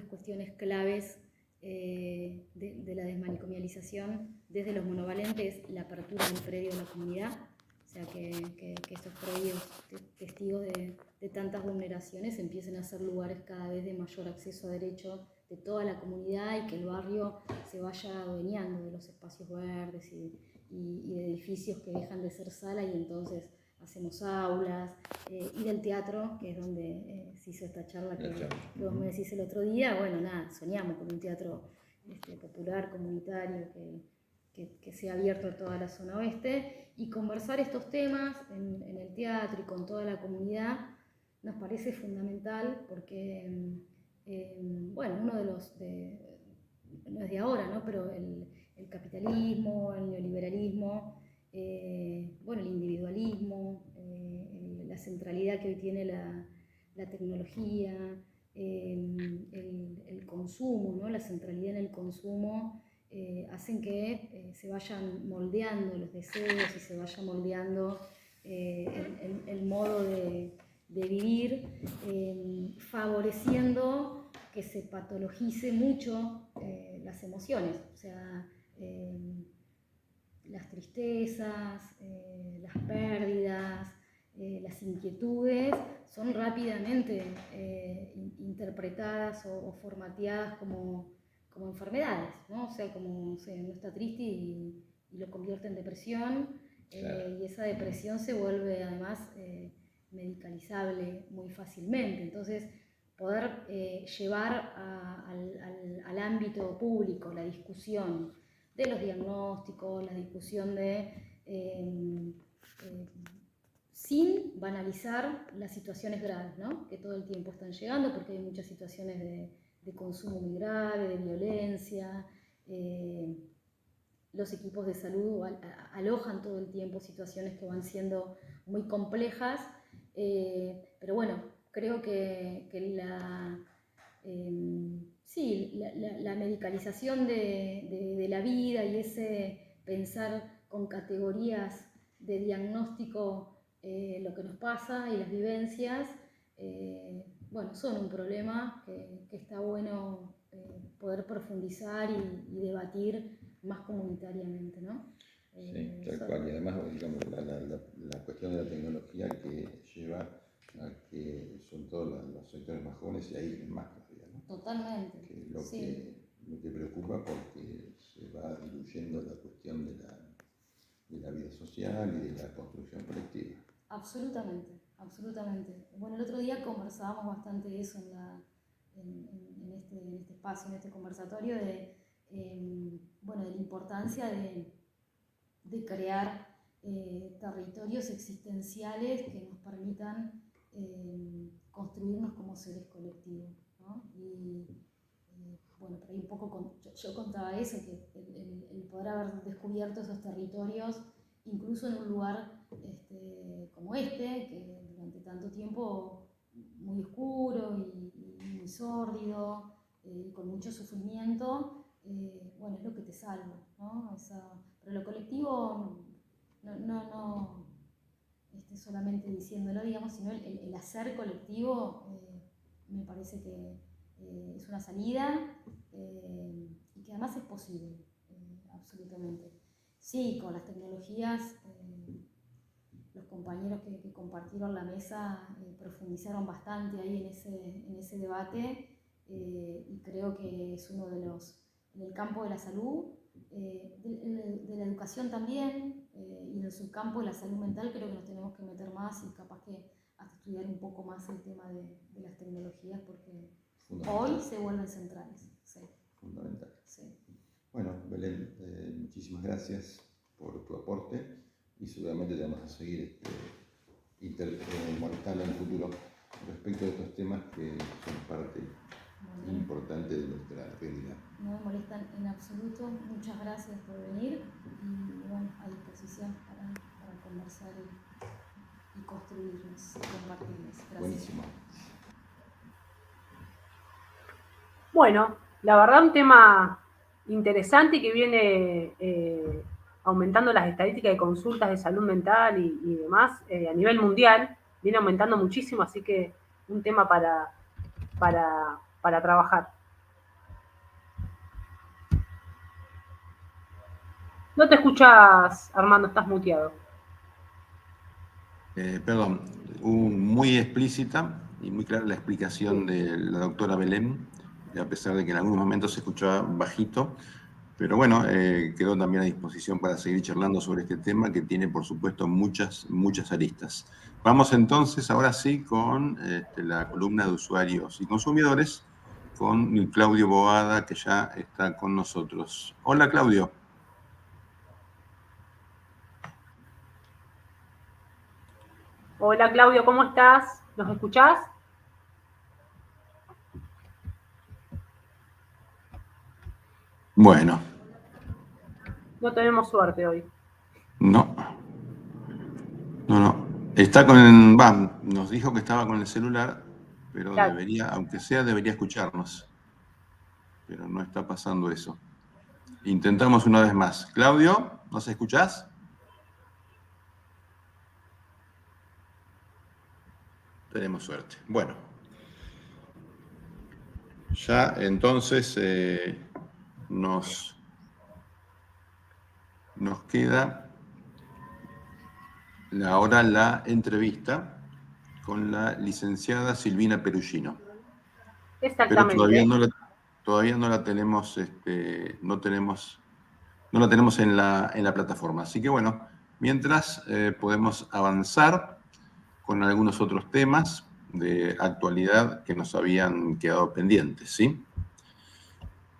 Speaker 5: cuestiones claves de la desmanicomialización desde los monovalentes es la apertura del predio a la comunidad, o sea que estos predios testigos de tantas vulneraciones empiecen a ser lugares cada vez de mayor acceso a derecho de toda la comunidad y que el barrio se vaya adueñando de los espacios verdes y de edificios que dejan de ser sala y entonces hacemos aulas y del teatro, que es donde se hizo esta charla que vos me decís el otro día. Bueno, nada, soñamos con un teatro popular, comunitario, que sea abierto a toda la zona oeste, y conversar estos temas en el teatro y con toda la comunidad nos parece fundamental porque, bueno, uno de los, no es de ahora, ¿no? Pero el capitalismo, el neoliberalismo, bueno, el individualismo, la centralidad que hoy tiene la tecnología, el consumo, ¿no? La centralidad en el consumo, hacen que se vayan moldeando los deseos y se vaya moldeando el modo de vivir, favoreciendo que se patologice mucho las emociones, o sea, las tristezas, las pérdidas, las inquietudes son rápidamente interpretadas o formateadas como enfermedades, ¿no? O sea, como uno está triste y lo convierte en depresión, claro. Y esa depresión se vuelve además medicalizable muy fácilmente. Entonces, poder llevar al ámbito público la discusión de los diagnósticos, la discusión sin banalizar las situaciones graves, ¿no? Que todo el tiempo están llegando, porque hay muchas situaciones de consumo muy grave, de violencia. Los equipos de salud alojan todo el tiempo situaciones que van siendo muy complejas, pero bueno, creo que la medicalización de la vida y ese pensar con categorías de diagnóstico lo que nos pasa y las vivencias, bueno, son un problema que está bueno poder profundizar y debatir más comunitariamente, ¿no?
Speaker 6: Sí, tal cual. Y además, digamos, la cuestión de la tecnología que lleva a que son todos los sectores más jóvenes y ahí más todavía, ¿no?
Speaker 5: Totalmente.
Speaker 6: Que lo que preocupa porque se va diluyendo la cuestión de la vida social y de la construcción colectiva.
Speaker 5: Absolutamente, absolutamente. Bueno, el otro día conversábamos bastante de eso en este espacio, en este conversatorio, de la importancia de crear territorios existenciales que nos permitan construirnos como seres colectivos, ¿no? Y bueno, por ahí un poco yo contaba eso, que el poder haber descubierto esos territorios, incluso en un lugar como que durante tanto tiempo muy oscuro y muy sórdido, y con mucho sufrimiento, bueno, es lo que te salva, ¿no? Pero lo colectivo no solamente diciéndolo, digamos, sino el hacer colectivo, me parece que es una salida y que además es posible, absolutamente. Sí, con las tecnologías, los compañeros que compartieron la mesa profundizaron bastante ahí en ese debate, y creo que es uno de los, en el campo de la salud, de la educación también, y en el subcampo de la salud mental creo que nos tenemos que meter más y capaz que hasta estudiar un poco más el tema de las tecnologías, porque hoy se vuelven centrales. Sí.
Speaker 6: Fundamental.
Speaker 5: Sí.
Speaker 6: Bueno, Belén, muchísimas gracias por tu aporte y seguramente te vamos a seguir molestando en el futuro respecto de estos temas que son parte importante de nuestra realidad.
Speaker 5: No me molestan en absoluto, muchas gracias por venir y bueno, a disposición para conversar y construirnos, compartirnos. Gracias.
Speaker 6: Buenísimo.
Speaker 3: Bueno, la verdad un tema interesante y que viene aumentando las estadísticas de consultas de salud mental y demás a nivel mundial, viene aumentando muchísimo, así que un tema para trabajar. No te escuchas, Armando, estás muteado.
Speaker 2: Perdón, muy explícita y muy clara la explicación de la doctora Belén, a pesar de que en algunos momentos se escuchaba bajito, pero bueno, quedó también a disposición para seguir charlando sobre este tema que tiene, por supuesto, muchas aristas. Vamos entonces, ahora sí, con la columna de usuarios y consumidores, con Claudio Boada, que ya está con nosotros. Hola, Claudio.
Speaker 3: Hola Claudio, ¿cómo estás? ¿Nos escuchás?
Speaker 2: Bueno.
Speaker 3: No tenemos suerte hoy.
Speaker 2: No. Está nos dijo que estaba con el celular, pero
Speaker 3: Claro.
Speaker 2: debería, aunque sea, debería escucharnos. Pero no está pasando eso. Intentamos una vez más. Claudio, ¿nos escuchás? Tenemos suerte. Bueno. Ya entonces nos queda ahora la entrevista con la licenciada Silvina Perugino.
Speaker 3: Exactamente.
Speaker 2: Pero todavía no la tenemos, no la tenemos en la plataforma. Así que bueno, mientras podemos avanzar con algunos otros temas de actualidad que nos habían quedado pendientes, ¿sí?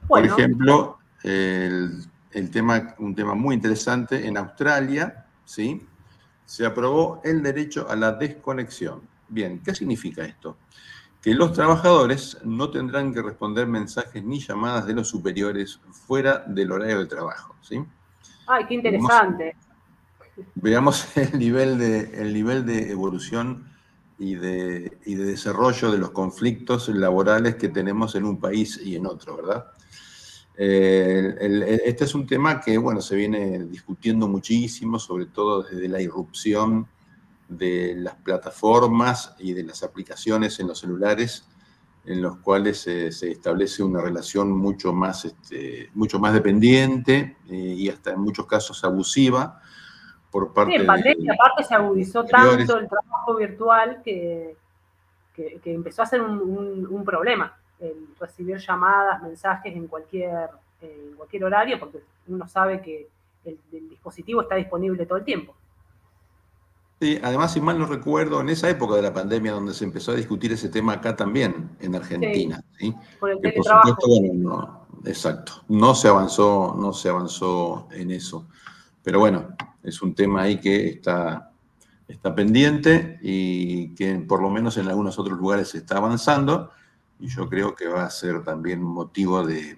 Speaker 2: Por ejemplo, un tema muy interesante, en Australia, ¿sí?, se aprobó el derecho a la desconexión. Bien, ¿qué significa esto? Que los trabajadores no tendrán que responder mensajes ni llamadas de los superiores fuera del horario de trabajo, ¿sí?
Speaker 3: Ay, qué interesante.
Speaker 2: Veamos el nivel de evolución y de desarrollo de los conflictos laborales que tenemos en un país y en otro, ¿verdad? Este es un tema que, bueno, se viene discutiendo muchísimo, sobre todo desde la irrupción de las plataformas y de las aplicaciones en los celulares, en los cuales se establece una relación mucho más dependiente y hasta en muchos casos abusiva por parte
Speaker 3: en pandemia, aparte se agudizó tanto el trabajo virtual que empezó a ser un problema el recibir llamadas, mensajes en cualquier horario, porque uno sabe que el dispositivo está disponible todo el tiempo.
Speaker 2: Sí, además, si mal no recuerdo, en esa época de la pandemia donde se empezó a discutir ese tema acá también, en Argentina, ¿sí?
Speaker 3: Por el
Speaker 2: que
Speaker 3: teletrabajo.
Speaker 2: Por supuesto, bueno, exacto, no se avanzó en eso. Pero bueno, es un tema ahí que está pendiente y que por lo menos en algunos otros lugares se está avanzando, y yo creo que va a ser también motivo de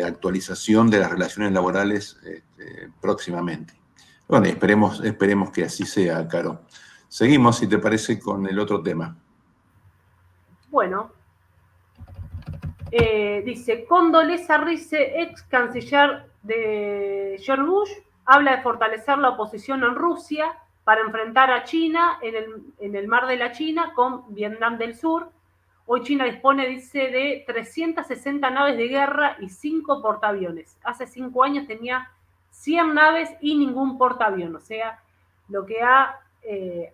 Speaker 2: actualización de las relaciones laborales próximamente. Bueno, esperemos que así sea, Caro. Seguimos, si te parece, con el otro tema.
Speaker 3: Bueno, dice, Condoleezza Rice, ex canciller de George Bush, habla de fortalecer la oposición en Rusia para enfrentar a China en el mar de la China con Vietnam del Sur. Hoy China dispone, dice, de 360 naves de guerra y 5 portaaviones. Hace 5 años tenía 100 naves y ningún portaavión. O sea, lo que ha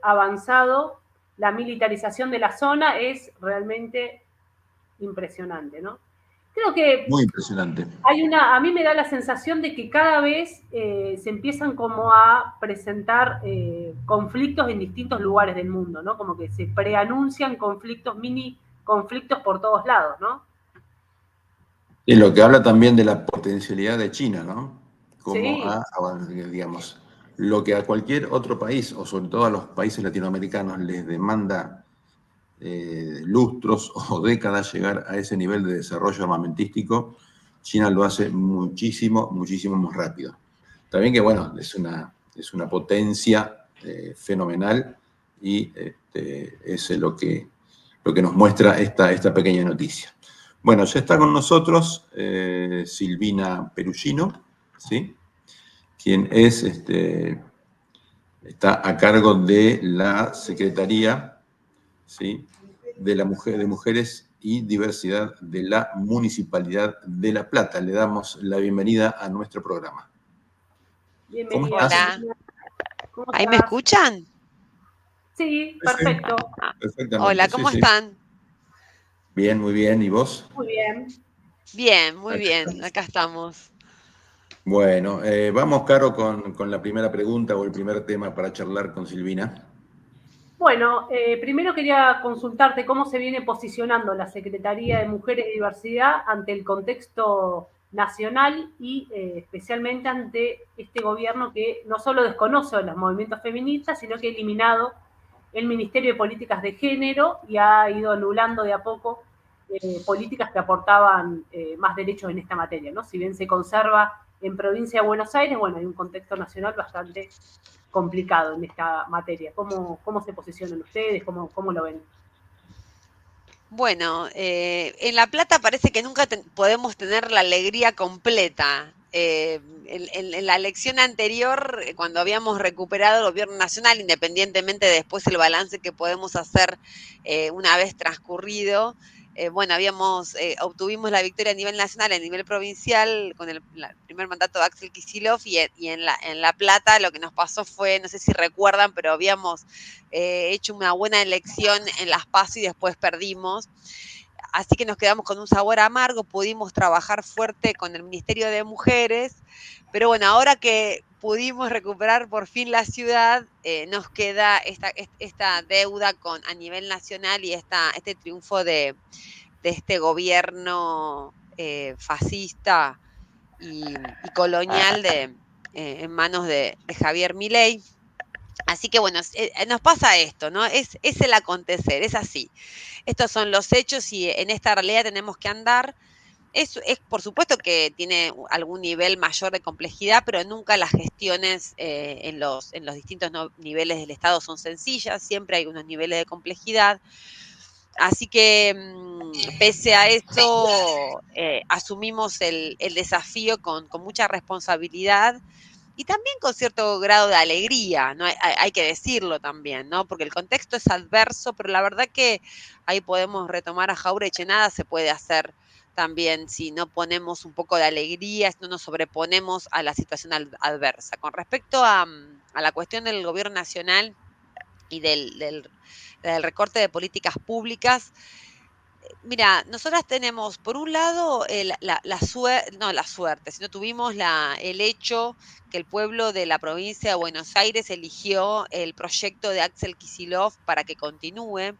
Speaker 3: avanzado la militarización de la zona es realmente impresionante, ¿no? Creo que
Speaker 2: muy impresionante.
Speaker 3: A mí me da la sensación de que cada vez se empiezan como a presentar conflictos en distintos lugares del mundo, ¿no? Como que se preanuncian conflictos, mini conflictos por todos lados, ¿no?
Speaker 2: Y lo que habla también de la potencialidad de China, ¿no? Como
Speaker 3: Sí.
Speaker 2: digamos, lo que a cualquier otro país, o sobre todo a los países latinoamericanos, les demanda lustros o décadas llegar a ese nivel de desarrollo armamentístico, China lo hace muchísimo más rápido. También que, bueno, es una potencia fenomenal y es lo que nos muestra esta pequeña noticia. Bueno, ya está con nosotros Silvina Perugino, ¿sí?, quien está a cargo de la Secretaría, ¿sí?, de Mujeres y Diversidad de la Municipalidad de La Plata. Le damos la bienvenida a nuestro programa.
Speaker 3: Bienvenida.
Speaker 7: Hola.
Speaker 3: ¿Cómo
Speaker 7: ¿Ahí me
Speaker 3: estás?
Speaker 7: escuchan?
Speaker 3: Sí, perfecto.
Speaker 2: Perfectamente.
Speaker 7: Hola, ¿cómo están?
Speaker 2: Bien, muy bien. ¿Y vos?
Speaker 3: Muy bien.
Speaker 7: Bien, muy bien. Acá estamos.
Speaker 2: Bueno, vamos, Caro, con la primera pregunta o el primer tema para charlar con Silvina.
Speaker 3: Bueno, primero quería consultarte cómo se viene posicionando la Secretaría de Mujeres y Diversidad ante el contexto nacional y especialmente ante este gobierno que no solo desconoce los movimientos feministas, sino que ha eliminado el Ministerio de Políticas de Género y ha ido anulando de a poco políticas que aportaban más derechos en esta materia, ¿no? Si bien se conserva en provincia de Buenos Aires, bueno, hay un contexto nacional bastante complicado en esta materia. ¿Cómo se posicionan ustedes? ¿Cómo lo ven?
Speaker 7: Bueno, en La Plata parece que nunca podemos tener la alegría completa. En la elección anterior, cuando habíamos recuperado el gobierno nacional, independientemente de después el balance que podemos hacer una vez transcurrido, bueno, obtuvimos la victoria a nivel nacional, a nivel provincial, con el primer mandato de Axel Kicillof, y en La Plata lo que nos pasó fue, no sé si recuerdan, pero habíamos hecho una buena elección en las PASO y después perdimos. Así que nos quedamos con un sabor amargo, pudimos trabajar fuerte con el Ministerio de Mujeres, pero bueno, ahora que pudimos recuperar por fin la ciudad, nos queda esta deuda a nivel nacional y este triunfo de este gobierno fascista y colonial en manos de Javier Milei. Así que bueno, nos pasa esto, ¿no? Es el acontecer, es así. Estos son los hechos y en esta realidad tenemos que andar. Por supuesto que tiene algún nivel mayor de complejidad, pero nunca las gestiones en los distintos niveles del Estado son sencillas, siempre hay unos niveles de complejidad. Así que pese a eso, asumimos el desafío con mucha responsabilidad y también con cierto grado de alegría, ¿no? Hay que decirlo también, ¿no? Porque el contexto es adverso, pero la verdad que ahí podemos retomar a Jauretche, nada se puede hacer también si no ponemos un poco de alegría, si no nos sobreponemos a la situación adversa. Con respecto a la cuestión del gobierno nacional y del recorte de políticas públicas, mira, nosotras tenemos, por un lado, no la suerte, sino tuvimos el hecho que el pueblo de la provincia de Buenos Aires eligió el proyecto de Axel Kicillof para que continúe.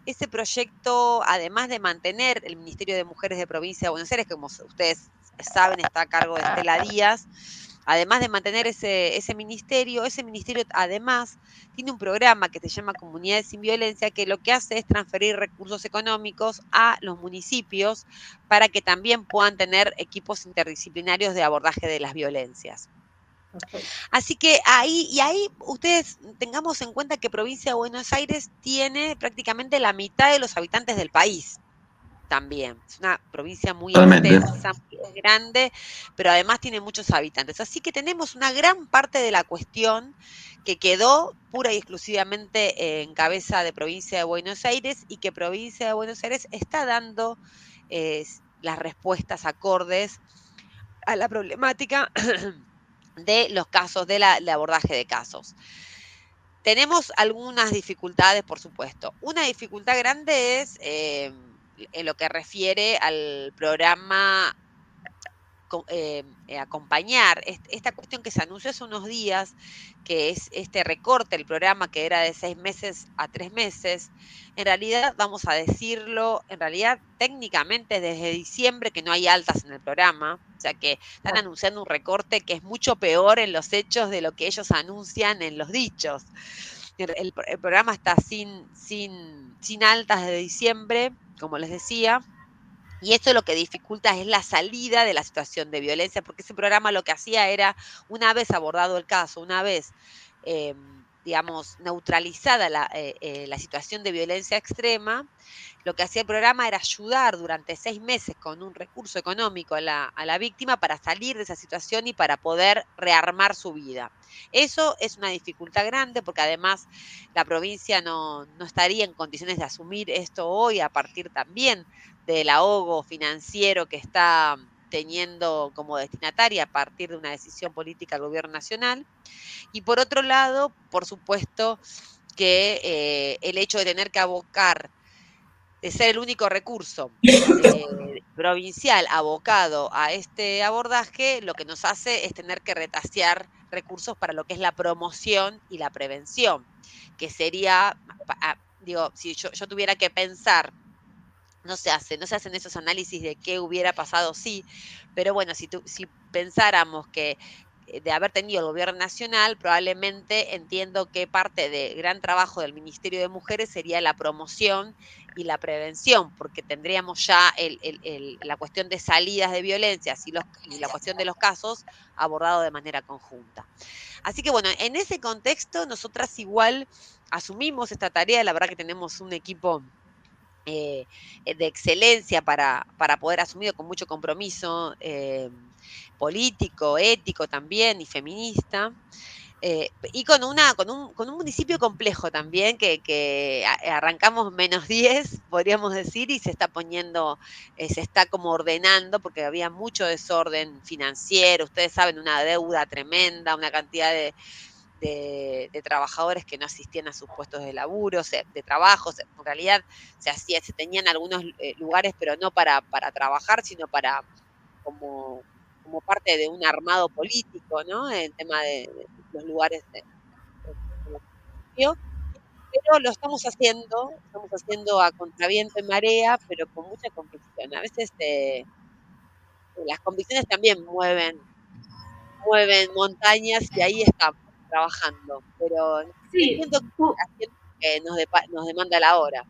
Speaker 7: Ese proyecto, además de mantener el Ministerio de Mujeres de Provincia de Buenos Aires, que como ustedes saben está a cargo de Estela Díaz, además de mantener ese ministerio además tiene un programa que se llama Comunidades sin Violencia, que lo que hace es transferir recursos económicos a los municipios para que también puedan tener equipos interdisciplinarios de abordaje de las violencias.
Speaker 3: Perfecto.
Speaker 7: Así que ahí ustedes tengamos en cuenta que Provincia de Buenos Aires tiene prácticamente la mitad de los habitantes del país. También. Es una provincia muy extensa, muy grande, pero además tiene muchos habitantes. Así que tenemos una gran parte de la cuestión que quedó pura y exclusivamente en cabeza de Provincia de Buenos Aires y que Provincia de Buenos Aires está dando las respuestas acordes a la problemática de los casos, del abordaje de casos. Tenemos algunas dificultades, por supuesto. Una dificultad grande es en lo que refiere al programa acompañar esta cuestión que se anunció hace unos días, que es este recorte del programa que era de 6 meses a 3 meses. En realidad, vamos a decirlo, en realidad técnicamente desde diciembre que no hay altas en el programa, o sea que están anunciando un recorte que es mucho peor en los hechos de lo que ellos anuncian en los dichos. El programa está sin altas de diciembre, como les decía, y esto lo que dificulta es la salida de la situación de violencia, porque ese programa lo que hacía era, una vez abordado el caso, una vez, digamos, neutralizada la situación de violencia extrema, lo que hacía el programa era ayudar durante 6 meses con un recurso económico a la víctima para salir de esa situación y para poder rearmar su vida. Eso es una dificultad grande porque además la provincia no estaría en condiciones de asumir esto hoy a partir también del ahogo financiero que está teniendo como destinataria a partir de una decisión política del gobierno nacional. Y por otro lado, por supuesto que el hecho de tener que abocar, de ser el único recurso provincial abocado a este abordaje, lo que nos hace es tener que retasear recursos para lo que es la promoción y la prevención, que sería, digo, si yo tuviera que pensar, no se hacen esos análisis de qué hubiera pasado sí, pero bueno, si pensáramos que de haber tenido el gobierno nacional, probablemente entiendo que parte del gran trabajo del Ministerio de Mujeres sería la promoción y la prevención, porque tendríamos ya la cuestión de salidas de violencias y la cuestión de los casos abordado de manera conjunta. Así que bueno, en ese contexto nosotras igual asumimos esta tarea, la verdad que tenemos un equipo de excelencia para poder asumir con mucho compromiso político, ético también y feminista. Y con un municipio complejo también, que arrancamos -10, podríamos decir, y se está poniendo, se está como ordenando, porque había mucho desorden financiero, ustedes saben, una deuda tremenda, una cantidad de trabajadores que no asistían a sus puestos de laburo, de trabajo. En realidad se tenían algunos lugares, pero no para trabajar, sino para como parte de un armado político, ¿no? El tema de los lugares en los municipios. Pero lo estamos haciendo a contraviento y marea, pero con mucha convicción. A veces las convicciones también mueven montañas y ahí estamos trabajando, pero
Speaker 3: Sí,
Speaker 7: entiendo que nos demanda la hora.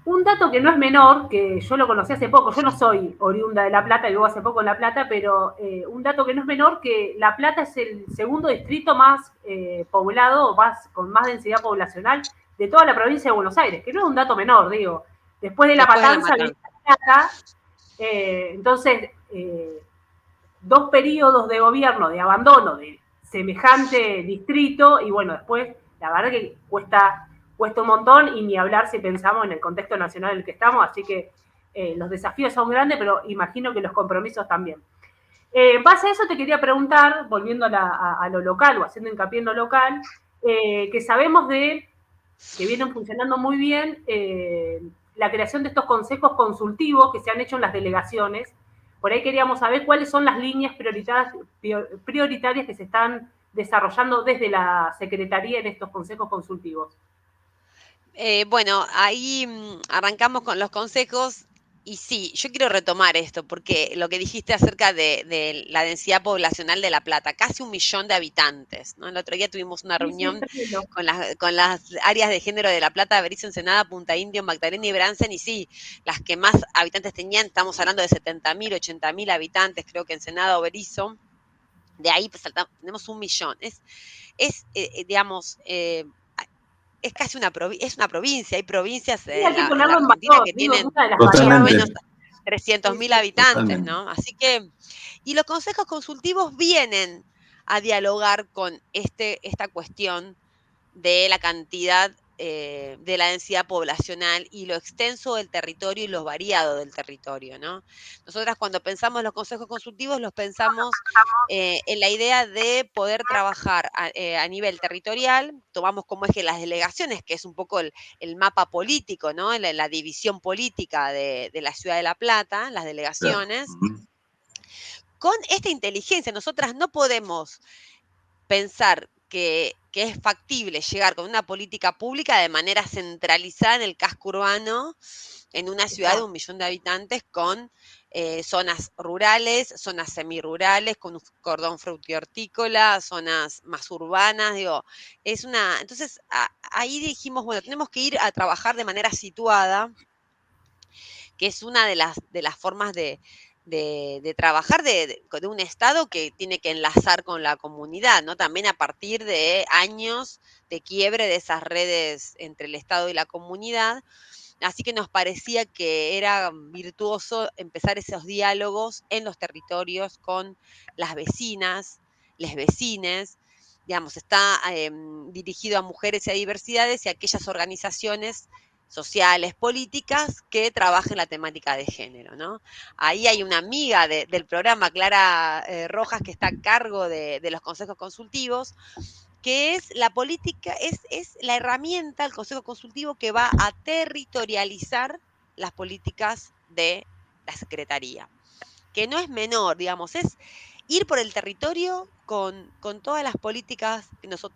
Speaker 3: un dato que no es menor, que yo lo conocí hace poco, yo no soy oriunda de La Plata, vivo hace poco en La Plata, pero un dato que no es menor, que La Plata es el segundo distrito más poblado, con más densidad poblacional de toda la provincia de Buenos Aires, que no es un dato menor, digo. Después de La Matanza viene La Plata, entonces 2 periodos de gobierno de abandono de semejante distrito, y bueno, después la verdad que cuesta un montón, y ni hablar si pensamos en el contexto nacional en el que estamos, así que los desafíos son grandes, pero imagino que los compromisos también. En base a eso te quería preguntar, volviendo a lo local, o haciendo hincapié en lo local, que sabemos que vienen funcionando muy bien la creación de estos consejos consultivos que se han hecho en las delegaciones. Por ahí queríamos saber cuáles son las líneas prioritarias que se están desarrollando desde la Secretaría en estos consejos consultivos.
Speaker 7: Bueno, ahí arrancamos con los consejos. Y sí, yo quiero retomar esto, porque lo que dijiste acerca de la densidad poblacional de La Plata, casi 1 millón de habitantes, ¿no? El otro día tuvimos una reunión con las áreas de género de La Plata, Berizo, Ensenada, Punta Indio, Magdalena y Bransen, y sí, las que más habitantes tenían, estamos hablando de 70.000, 80.000 habitantes, creo que Ensenada o Berizo. De ahí pues, tenemos 1 millón. Digamos, es casi una provincia. Hay provincias en la Argentina que tienen mucho menos 300.000 habitantes, ¿no? Así que, y los consejos consultivos vienen a dialogar con esta cuestión de la cantidad de la densidad poblacional y lo extenso del territorio y lo variado del territorio, ¿no? Nosotras cuando pensamos los consejos consultivos los pensamos en la idea de poder trabajar a nivel territorial, tomamos como eje las delegaciones, que es un poco el mapa político, ¿no? La división política de la ciudad de La Plata, las delegaciones. Con esta inteligencia, nosotras no podemos pensar que es factible llegar con una política pública de manera centralizada en el casco urbano, en una ciudad de 1 millón de habitantes, con zonas rurales, zonas semirurales, con un cordón frutihortícola, zonas más urbanas, entonces ahí dijimos, bueno, tenemos que ir a trabajar de manera situada, que es una de las formas de trabajar de un Estado que tiene que enlazar con la comunidad, ¿no? También a partir de años de quiebre de esas redes entre el Estado y la comunidad. Así que nos parecía que era virtuoso empezar esos diálogos en los territorios con las vecinas, les vecines. Digamos, está dirigido a mujeres y a diversidades y a aquellas organizaciones sociales, políticas, que trabajen la temática de género, ¿no? Ahí hay una amiga del programa, Clara Rojas, que está a cargo de los consejos consultivos, que es la política, es la herramienta, el consejo consultivo, que va a territorializar las políticas de la Secretaría, que no es menor, digamos, ir por el territorio con todas las políticas,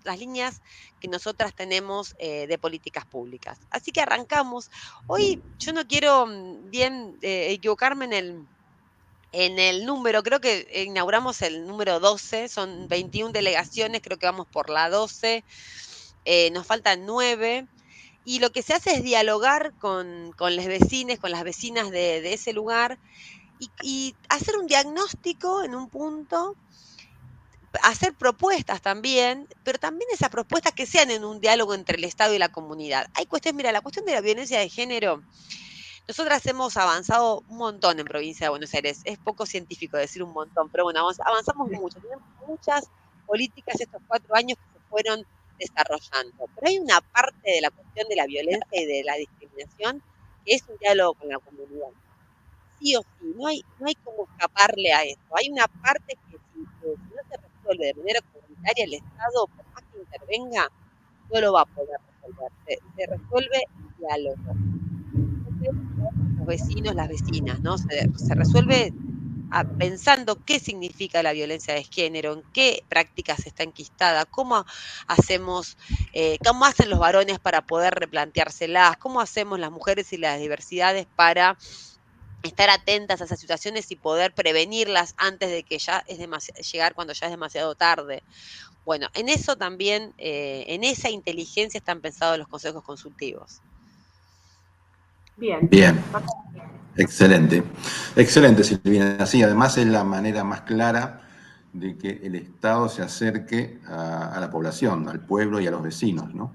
Speaker 7: las líneas que nosotras tenemos de políticas públicas. Así que arrancamos. Hoy yo no quiero equivocarme en el número, creo que inauguramos el número 12, son 21 delegaciones, creo que vamos por la 12, nos faltan 9. Y lo que se hace es dialogar con las vecinas, con las vecinas de ese lugar y hacer un diagnóstico en un punto, hacer propuestas también, pero también esas propuestas que sean en un diálogo entre el Estado y la comunidad. Hay cuestiones, mira, la cuestión de la violencia de género, nosotras hemos avanzado un montón en Provincia de Buenos Aires, es poco científico decir un montón, pero bueno, avanzamos mucho, tenemos muchas políticas estos 4 años que se fueron desarrollando, pero hay una parte de la cuestión de la violencia y de la discriminación que es un diálogo con la comunidad. Sí o sí, no hay cómo escaparle a eso. Hay una parte que si no se resuelve de manera comunitaria, el Estado, por más que intervenga, no lo va a poder resolver. Se resuelve el diálogo. Los vecinos, las vecinas, ¿no? Se resuelve pensando qué significa la violencia de género, en qué prácticas está enquistada, cómo hacen los varones para poder replanteárselas, cómo hacemos las mujeres y las diversidades para estar atentas a esas situaciones y poder prevenirlas antes de que llegar cuando ya es demasiado tarde. Bueno, en eso también, en esa inteligencia están pensados los consejos consultivos.
Speaker 3: Bien.
Speaker 2: Bien. Excelente. Excelente, Silvina. Sí, además es la manera más clara de que el Estado se acerque a la población, al pueblo y a los vecinos, ¿no?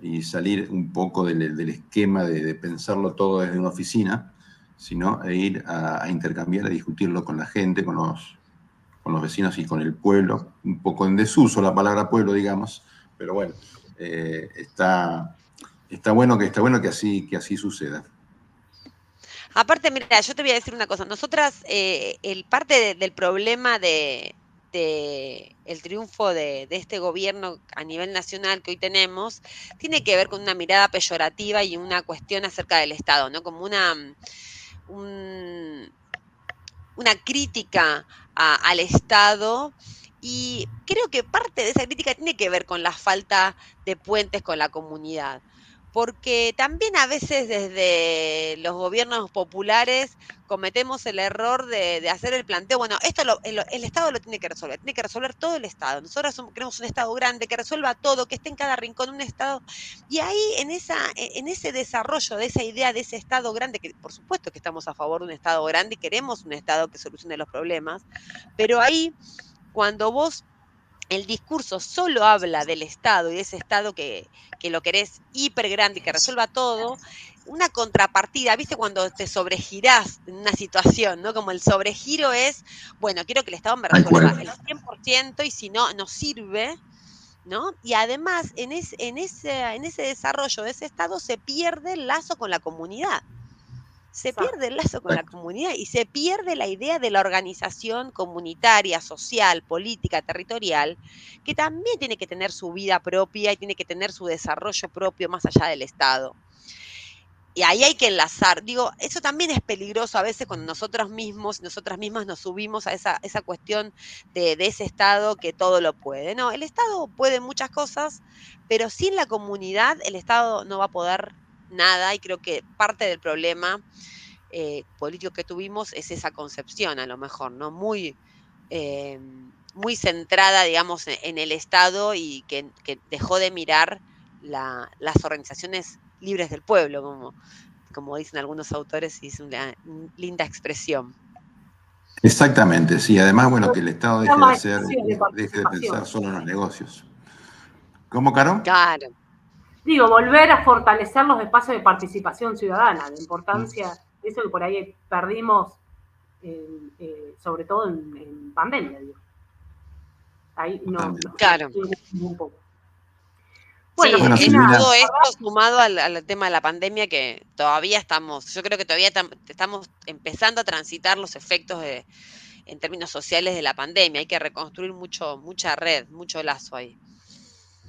Speaker 2: Y salir un poco del esquema de pensarlo todo desde una oficina, sino ir a intercambiar, a discutirlo con la gente, con los vecinos y con el pueblo. Un poco en desuso la palabra pueblo, digamos, pero bueno, está bueno que así suceda.
Speaker 7: Aparte, mira, yo te voy a decir una cosa. Nosotras, el parte del problema de el triunfo de este gobierno a nivel nacional que hoy tenemos, tiene que ver con una mirada peyorativa y una cuestión acerca del Estado, ¿no? Como una crítica al Estado, y creo que parte de esa crítica tiene que ver con la falta de puentes con la comunidad. Porque también a veces desde los gobiernos populares cometemos el error de hacer el planteo, bueno, esto el Estado lo tiene que resolver todo el Estado. Nosotros queremos un Estado grande que resuelva todo, que esté en cada rincón un Estado. Y ahí en ese desarrollo de esa idea de ese Estado grande, que por supuesto que estamos a favor de un Estado grande y queremos un Estado que solucione los problemas, pero ahí cuando el discurso solo habla del Estado y de ese Estado que lo querés hiper grande y que resuelva todo, una contrapartida, ¿viste? Cuando te sobregirás en una situación, ¿no? Como el sobregiro es, bueno, quiero que el Estado me resuelva el 100% y si no, no sirve, ¿no? Y además, en ese desarrollo de ese Estado se pierde el lazo con la comunidad. Se pierde el lazo con la comunidad y se pierde la idea de la organización comunitaria, social, política, territorial, que también tiene que tener su vida propia y tiene que tener su desarrollo propio más allá del Estado. Y ahí hay que enlazar. Digo, eso también es peligroso a veces cuando nosotras mismas nos subimos a esa cuestión de ese Estado que todo lo puede. No, el Estado puede muchas cosas, pero sin la comunidad el Estado no va a poder nada, y creo que parte del problema político que tuvimos es esa concepción, a lo mejor, ¿no? Muy centrada, digamos, en el Estado, y que dejó de mirar las organizaciones libres del pueblo, como dicen algunos autores, y es una linda expresión.
Speaker 2: Exactamente, sí. Además, bueno, que el Estado deje de pensar solo en los negocios. ¿Cómo, Caro?
Speaker 7: Claro.
Speaker 3: Digo, volver a fortalecer los espacios de participación ciudadana, la importancia de eso que por ahí perdimos, sobre todo en pandemia, digo. Ahí no,
Speaker 7: claro.
Speaker 3: Un poco.
Speaker 7: Bueno, sí, todo esto sumado al tema de la pandemia, que todavía yo creo que todavía estamos empezando a transitar los efectos en términos sociales de la pandemia. Hay que reconstruir mucha red, mucho lazo ahí.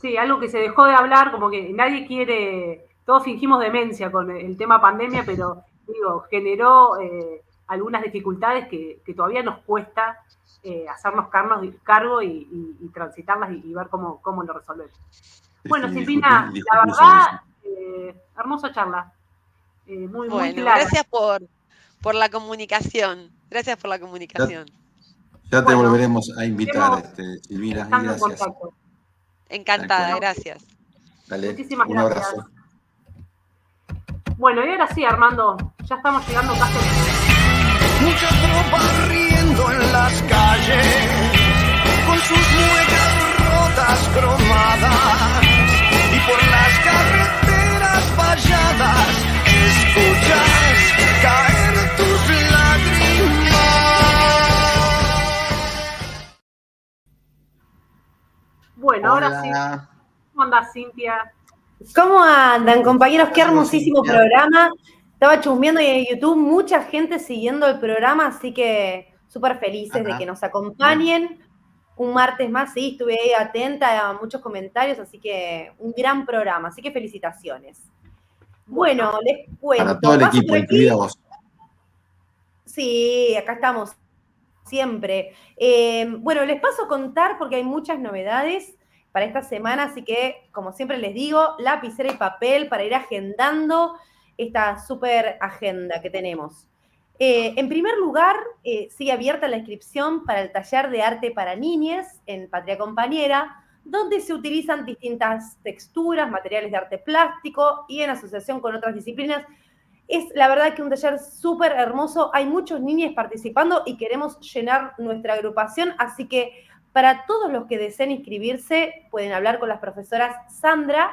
Speaker 3: Sí, algo que se dejó de hablar, como que nadie quiere, todos fingimos demencia con el tema pandemia, pero digo, generó algunas dificultades que todavía nos cuesta hacernos cargo y transitarlas y ver cómo lo resolvemos. Bueno,
Speaker 2: Sí,
Speaker 3: Silvina,
Speaker 2: discutir
Speaker 3: la
Speaker 2: sobre
Speaker 3: verdad, hermosa charla. Muy
Speaker 7: Bueno,
Speaker 3: clara.
Speaker 7: gracias por la comunicación. Gracias por la comunicación.
Speaker 2: Ya te
Speaker 3: Bueno,
Speaker 2: volveremos a invitar,
Speaker 3: estemos
Speaker 2: Silvina, y
Speaker 3: estando en
Speaker 2: gracias.
Speaker 3: contacto.
Speaker 7: Encantada,
Speaker 2: Tal cual.
Speaker 7: gracias.
Speaker 2: Dale,
Speaker 3: Muchísimas
Speaker 2: un
Speaker 3: gracias.
Speaker 2: abrazo.
Speaker 3: Bueno, y ahora sí, Armando, ya estamos llegando casi.
Speaker 8: Muchas tropas riendo en las calles, con sus muecas rotas cromadas, y por las carreteras valladas escuchas caer tus lágrimas.
Speaker 3: Bueno, ahora sí.
Speaker 2: Hola.
Speaker 3: ¿Cómo andás, Cintia?
Speaker 9: ¿Cómo andan, compañeros? Qué hermosísimo
Speaker 2: Cintia.
Speaker 9: programa. Estaba chusmeando en YouTube, mucha gente siguiendo el programa, así que súper felices de que nos acompañen. Un martes más, sí, estuve ahí atenta a muchos comentarios, así que un gran programa, así que felicitaciones. Bueno, les cuento.
Speaker 2: Para todo el
Speaker 9: ¿Paso
Speaker 2: equipo,
Speaker 9: por aquí?
Speaker 2: incluida vos.
Speaker 9: Sí, acá estamos siempre. Bueno, les paso a contar porque hay muchas novedades para esta semana, así que, como siempre les digo, lapicera y papel para ir agendando esta súper agenda que tenemos. En primer lugar, sigue abierta la inscripción para el taller de arte para niñes en Patria Compañera, donde se utilizan distintas texturas, materiales de arte plástico y en asociación con otras disciplinas. Es la verdad que un taller súper hermoso, hay muchos niños participando y queremos llenar nuestra agrupación, así que para todos los que deseen inscribirse pueden hablar con las profesoras Sandra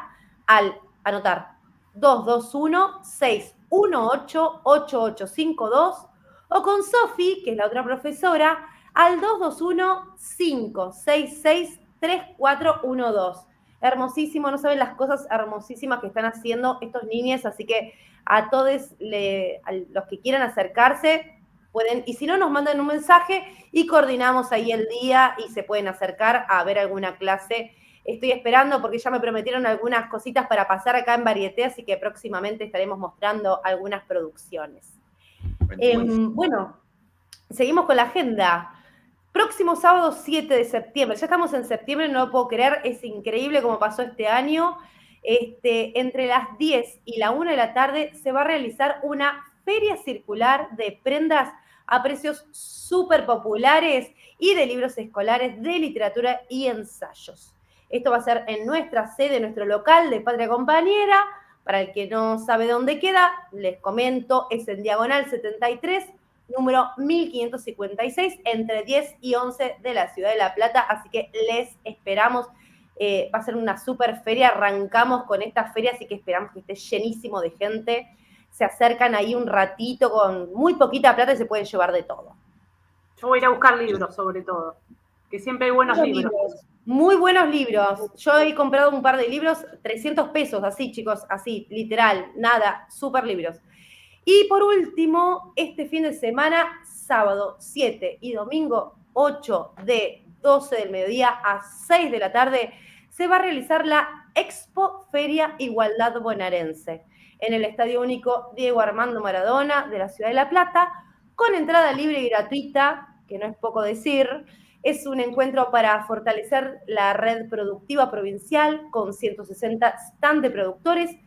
Speaker 9: al anotar 221-618-8852 o con Sofi, que es la otra profesora, al 221-566-3412. Hermosísimo, no saben las cosas hermosísimas que están haciendo estos niños, así que a todos a los que quieran acercarse pueden, y si no, nos mandan un mensaje y coordinamos ahí el día y se pueden acercar a ver alguna clase. Estoy esperando porque ya me prometieron algunas cositas para pasar acá en Varieté, así que próximamente estaremos mostrando algunas producciones. Bueno, seguimos con la agenda. Próximo sábado 7 de septiembre, ya estamos en septiembre, no lo puedo creer, es increíble cómo pasó este año. Entre las 10 y la 1 de la tarde se va a realizar una feria circular de prendas a precios súper populares y de libros escolares de literatura y ensayos. Esto va a ser en nuestra sede, nuestro local de Patria Compañera. Para el que no sabe dónde queda, les comento, es en Diagonal 73, número 1556, entre 10 y 11 de la Ciudad de La Plata, así que les esperamos. Va a ser una súper feria, arrancamos con esta feria, así que esperamos que esté llenísimo de gente. Se acercan ahí un ratito con muy poquita plata y se pueden llevar de todo.
Speaker 3: Yo voy a ir a buscar libros, sobre todo, que siempre hay buenos libros.
Speaker 9: Muy buenos libros. Yo he comprado un par de libros, 300 pesos, así chicos, así, literal, nada, súper libros. Y por último, este fin de semana, sábado 7 y domingo 8 de 12 del mediodía a 6 de la tarde, se va a realizar la Expo Feria Igualdad Bonaerense en el Estadio Único Diego Armando Maradona de la Ciudad de La Plata, con entrada libre y gratuita, que no es poco decir. Es un encuentro para fortalecer la red productiva provincial con 160 stand de productores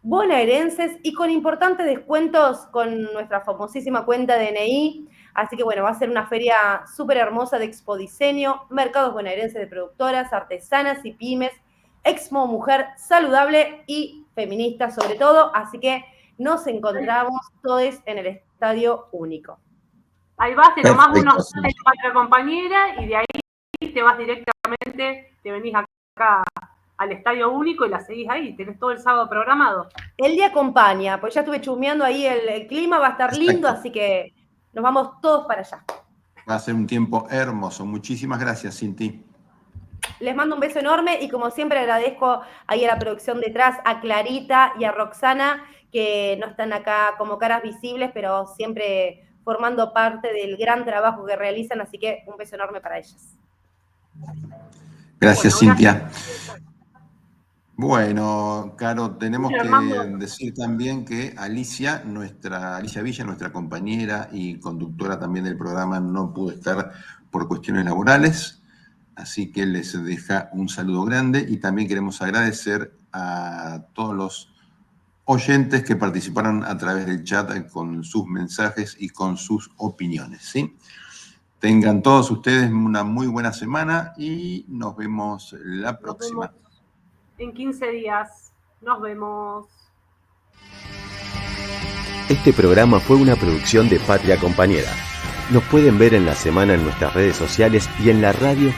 Speaker 9: bonaerenses y con importantes descuentos con nuestra famosísima cuenta DNI. Así que bueno, va a ser una feria súper hermosa de Expo Diseño, mercados bonaerenses de productoras, artesanas y pymes, Expo Mujer Saludable y feminista sobre todo. Así que nos encontramos todos en el Estadio Único.
Speaker 3: Ahí vas, te tomás unos de Patria Compañera y de ahí te vas directamente, te venís acá al Estadio Único y la seguís ahí, tenés todo el sábado programado.
Speaker 9: El día acompaña, pues ya estuve chusmeando ahí, el clima va a estar lindo, así que nos vamos todos para allá.
Speaker 2: Va a ser un tiempo hermoso. Muchísimas gracias, Cinti.
Speaker 9: Les mando un beso enorme y como siempre agradezco ahí a la producción detrás, a Clarita y a Roxana, que no están acá como caras visibles, pero siempre formando parte del gran trabajo que realizan, así que un beso enorme para ellas.
Speaker 2: Gracias, Cintia. Bueno, Caro, tenemos que decir también que Alicia Villa, nuestra compañera y conductora también del programa, no pudo estar por cuestiones laborales, así que les deja un saludo grande y también queremos agradecer a todos los oyentes que participaron a través del chat con sus mensajes y con sus opiniones, ¿sí? Tengan todos ustedes una muy buena semana y nos vemos la próxima.
Speaker 3: Nos vemos en 15 días. Nos vemos.
Speaker 1: Este programa fue una producción de Patria Compañera. Nos pueden ver en la semana en nuestras redes sociales y en la radio